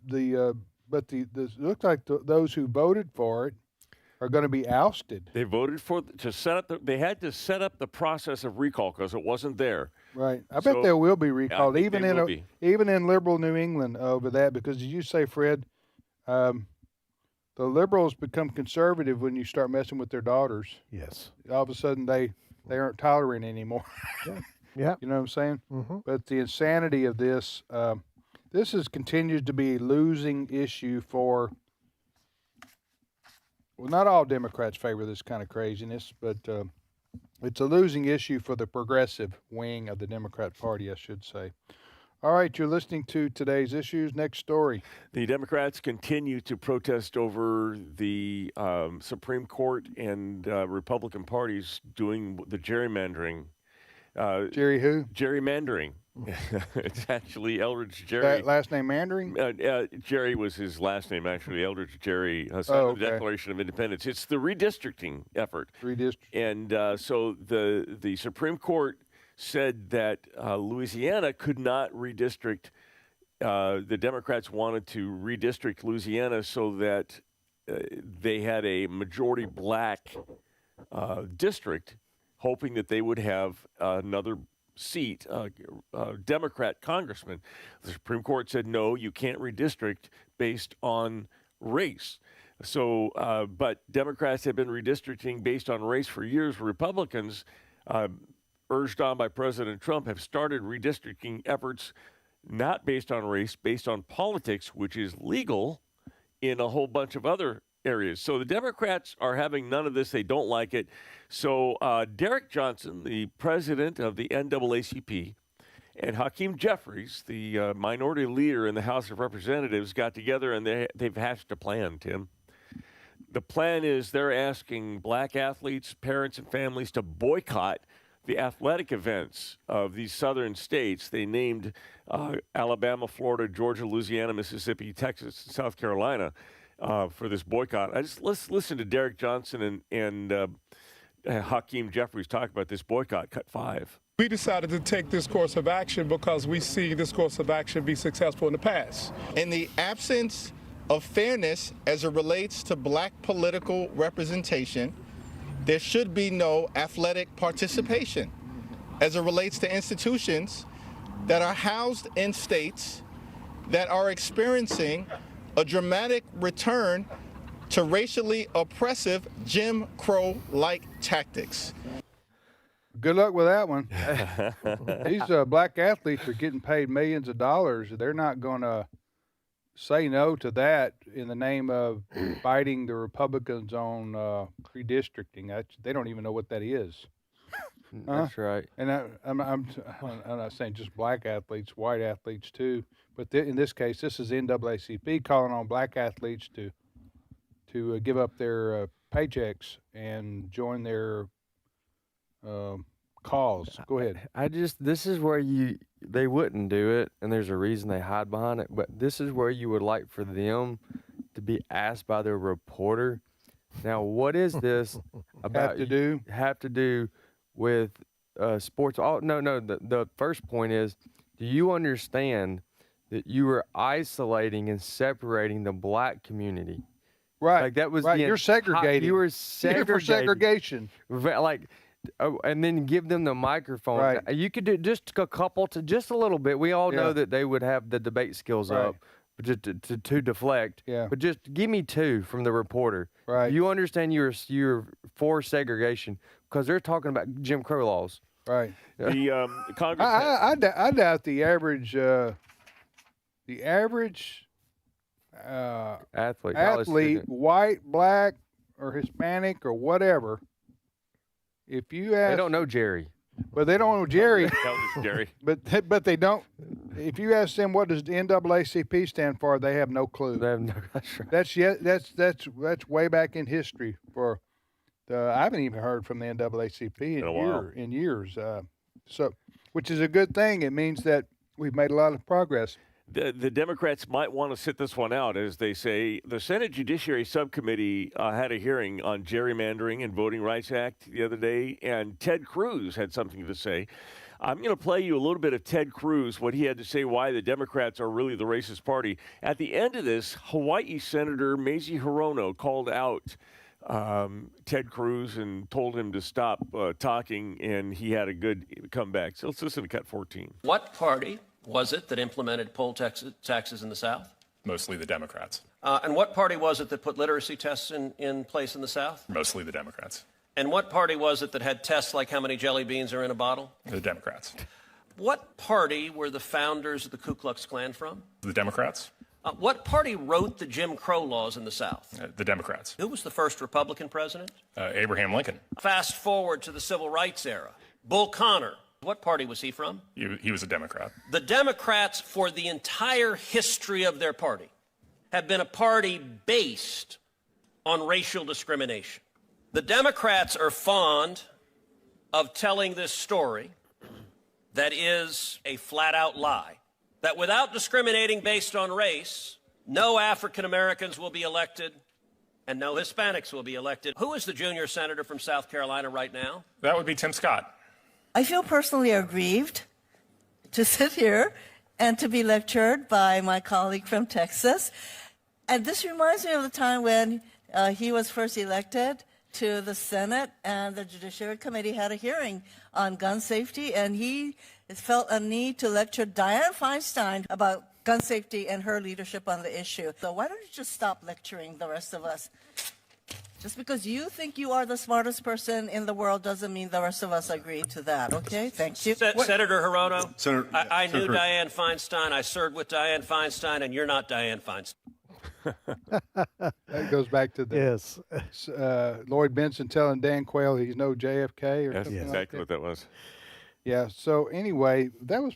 looks like those who voted for it are going to be ousted. They voted they had to set up the process of recall because it wasn't there. Right. I bet they will be recalled, even in liberal New England over that, because as you say, Fred, the liberals become conservative when you start messing with their daughters. Yes. All of a sudden they aren't tolerant anymore. Yeah. You know what I'm saying? Mm-hmm. But the insanity of this, continues to be a losing issue for, well, not all Democrats favor this kind of craziness, but it's a losing issue for the progressive wing of the Democrat Party, I should say. All right, you're listening to Today's Issues. Next story. The Democrats continue to protest over the Supreme Court and Republican parties doing the gerrymandering. Jerry who? Gerrymandering. It's actually Eldridge Jerry. That last name Mandering? Jerry was his last name, actually. Eldridge Jerry signed the Declaration of Independence. It's the redistricting effort. And so the Supreme Court said that Louisiana could not redistrict. The Democrats wanted to redistrict Louisiana so that they had a majority black district, hoping that they would have another seat, Democrat congressman. The Supreme Court said, no, you can't redistrict based on race. So, but Democrats have been redistricting based on race for years. Republicans, urged on by President Trump, have started redistricting efforts not based on race, based on politics, which is legal in a whole bunch of other areas. So the Democrats are having none of this. They don't like it. So Derek Johnson, the president of the NAACP, and Hakeem Jeffries, the minority leader in the House of Representatives, got together and they've hatched a plan, Tim. The plan is they're asking black athletes, parents, and families to boycott the athletic events of these southern states. They named Alabama, Florida, Georgia, Louisiana, Mississippi, Texas, and South Carolina for this boycott. Let's listen to Derek Johnson and Hakeem Jeffries talk about this boycott, Cut 5. We decided to take this course of action because we see this course of action be successful in the past. In the absence of fairness as it relates to black political representation, there should be no athletic participation as it relates to institutions that are housed in states that are experiencing a dramatic return to racially oppressive Jim Crow-like tactics. good luck with that one. These black athletes are getting paid millions of dollars. They're not going to say no to that in the name of fighting the Republicans on redistricting. They don't even know what that is. That's right. And I'm not saying just black athletes, white athletes too. But in this case, this is NAACP calling on black athletes to give up their paychecks and join their cause. Go ahead. This is where they wouldn't do it, and there's a reason they hide behind it. But this is where you would like for them to be asked by their reporter. Now, what is this about? Have to do with sports? Oh no. The first point is, do you understand that you were isolating and separating the black community? Right. Like that was right. You're segregating. You were segregating. You're for segregation. Like, and then give them the microphone. Right. You could do just a couple to just a little bit. We all know that they would have the debate skills up, but just to deflect. Yeah. But just give me two from the reporter. Right. You understand you're for segregation because they're talking about Jim Crow laws. Right. The Congress. I doubt the average athlete, white, black, or Hispanic, or whatever. If you ask, they don't know Jerry. But they don't know Jerry. Jerry. But they don't. If you ask them what does the NAACP stand for, they have no clue. They have no. That's right. That's way back in history. I haven't even heard from the NAACP in years. So, which is a good thing. It means that we've made a lot of progress. The Democrats might want to sit this one out, as they say. The Senate Judiciary Subcommittee had a hearing on gerrymandering and Voting Rights Act the other day, and Ted Cruz had something to say. I'm going to play you a little bit of Ted Cruz, what he had to say, why the Democrats are really the racist party. At the end of this, Hawaii Senator Mazie Hirono called out Ted Cruz and told him to stop talking, and he had a good comeback. So let's listen to Cut 14. What party was it that implemented poll taxes in the South? Mostly the Democrats. And what party was it that put literacy tests in place in the South? Mostly the Democrats. And what party was it that had tests like how many jelly beans are in a bottle? The Democrats. What party were the founders of the Ku Klux Klan from? The Democrats. What party wrote the Jim Crow laws in the South? The Democrats. Who was the first Republican president? Abraham Lincoln. Fast forward to the Civil Rights era. Bull Connor. What party was he from? He was a Democrat. The Democrats, for the entire history of their party, have been a party based on racial discrimination. The Democrats are fond of telling this story that is a flat-out lie, that without discriminating based on race, no African Americans will be elected and no Hispanics will be elected. Who is the junior senator from South Carolina right now? That would be Tim Scott. I feel personally aggrieved to sit here and to be lectured by my colleague from Texas. And this reminds me of the time when he was first elected to the Senate, and the Judiciary Committee had a hearing on gun safety, and he felt a need to lecture Dianne Feinstein about gun safety and her leadership on the issue. So why don't you just stop lecturing the rest of us? Just because you think you are the smartest person in the world doesn't mean the rest of us agree to that, okay? Thank you. Senator Hirono, Senator, I knew Senator. Dianne Feinstein. I served with Dianne Feinstein, and you're not Dianne Feinstein. That goes back to the Lloyd Benson telling Dan Quayle he's no JFK or That's something exactly like what that was. Yeah. So anyway, that was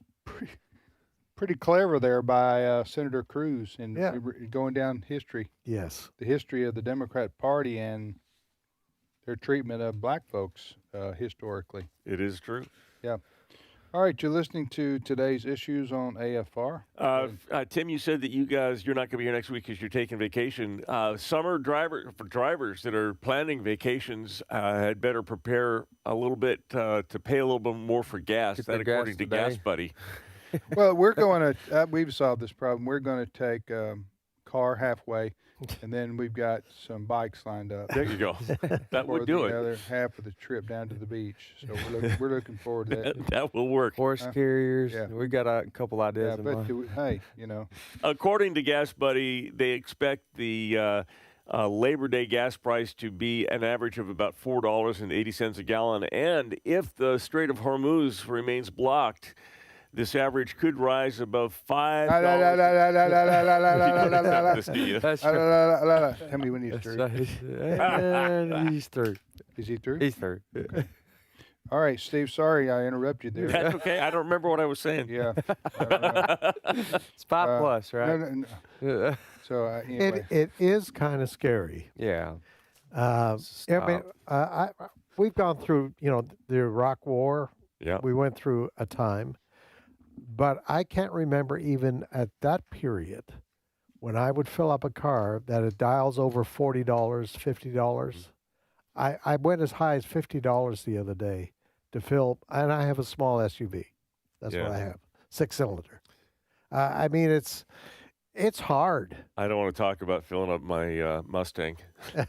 pretty clever there by Senator Cruz and going down history. Yes. The history of the Democrat Party and their treatment of black folks historically. It is true. Yeah. All right, you're listening to today's issues on AFR. Tim, you said that you're not going to be here next week because you're taking vacation. Summer drivers that are planning vacations had better prepare a little bit to pay a little bit more for gas. That according to Gas Buddy. Well, we're going to we've solved this problem. We're going to take car halfway, and then we've got some bikes lined up. There you go. That would do it. The other half of the trip down to the beach. So we're looking forward to that. That will work. Horse carriers. Yeah. We got a couple ideas. Yeah, but hey, According to Gas Buddy, they expect the Labor Day gas price to be an average of about $4.80 a gallon. And if the Strait of Hormuz remains blocked, this average could rise above $5. Tell me when he's through. He's through. Is he through? He's through. Okay. All right, Steve, sorry I interrupted you there. That's okay. I don't remember what I was saying. Yeah. It's 5 plus, right? No. So anyway. It is kind of scary. Yeah. I mean, we've gone through, the Iraq War. Yeah. We went through a time, but I can't remember even at that period when I would fill up a car that it dials over $40, $50. I went as high as $50 the other day to fill, and I have a small SUV. That's what I have, 6-cylinder. I mean, it's hard. I don't want to talk about filling up my Mustang.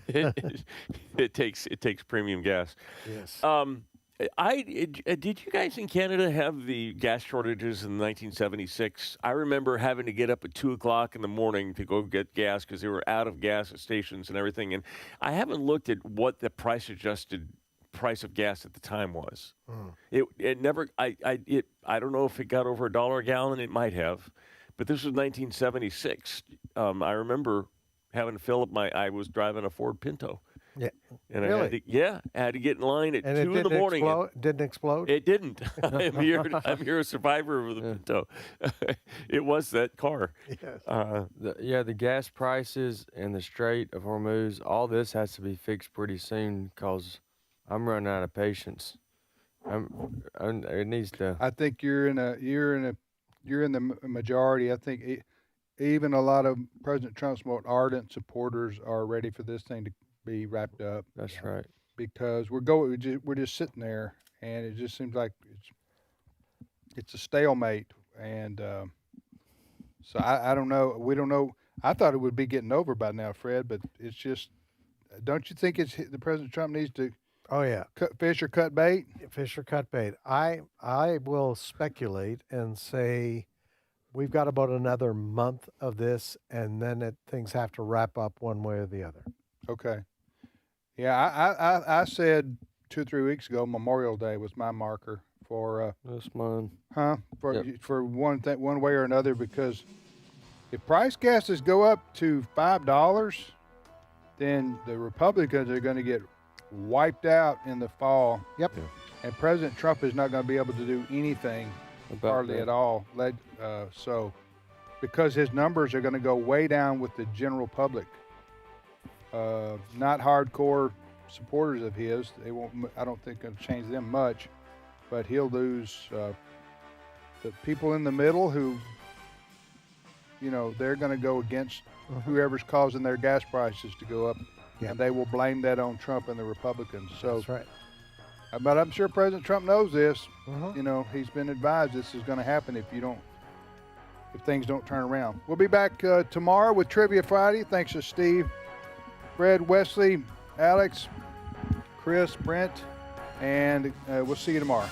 It takes premium gas. Yes. Did you guys in Canada have the gas shortages in 1976? I remember having to get up at 2:00 in the morning to go get gas because they were out of gas at stations and everything. And I haven't looked at what the price-adjusted price of gas at the time was. It never. I don't know if it got over $1 a gallon. It might have, but this was 1976. I remember having to fill up I was driving a Ford Pinto. Yeah. And really? I had to get in line at 2 in the morning. Didn't explode? It didn't. I'm here a survivor of the Pinto. It was that car. Yes. The gas prices and the Strait of Hormuz, all this has to be fixed pretty soon because I'm running out of patience. It needs to. I think you're in the majority. I think even a lot of President Trump's more ardent supporters are ready for this thing to be wrapped up. That's right. Because we're just sitting there, and it just seems like it's a stalemate. And so I don't know. We don't know. I thought it would be getting over by now, Fred, but it's just. Don't you think the President Trump needs to? Oh yeah. Cut fish or cut bait. Fish or cut bait. I will speculate and say we've got about another month of this, and then things have to wrap up one way or the other. Okay. Yeah, I said 2 or 3 weeks ago Memorial Day was my marker for that's mine. For one way or another, because if price gases go up to $5, then the Republicans are going to get wiped out in the fall. Yep. Yeah. And President Trump is not going to be able to do anything hardly at all. So because his numbers are going to go way down with the general public. Not hardcore supporters of his. They won't. I don't think it'll change them much, but he'll lose the people in the middle who, they're going to go against whoever's causing their gas prices to go up, and they will blame that on Trump and the Republicans. So that's right. But I'm sure President Trump knows this. He's been advised this is going to happen if things don't turn around. We'll be back tomorrow with Trivia Friday. Thanks to Steve, Fred, Wesley, Alex, Chris, Brent, and we'll see you tomorrow.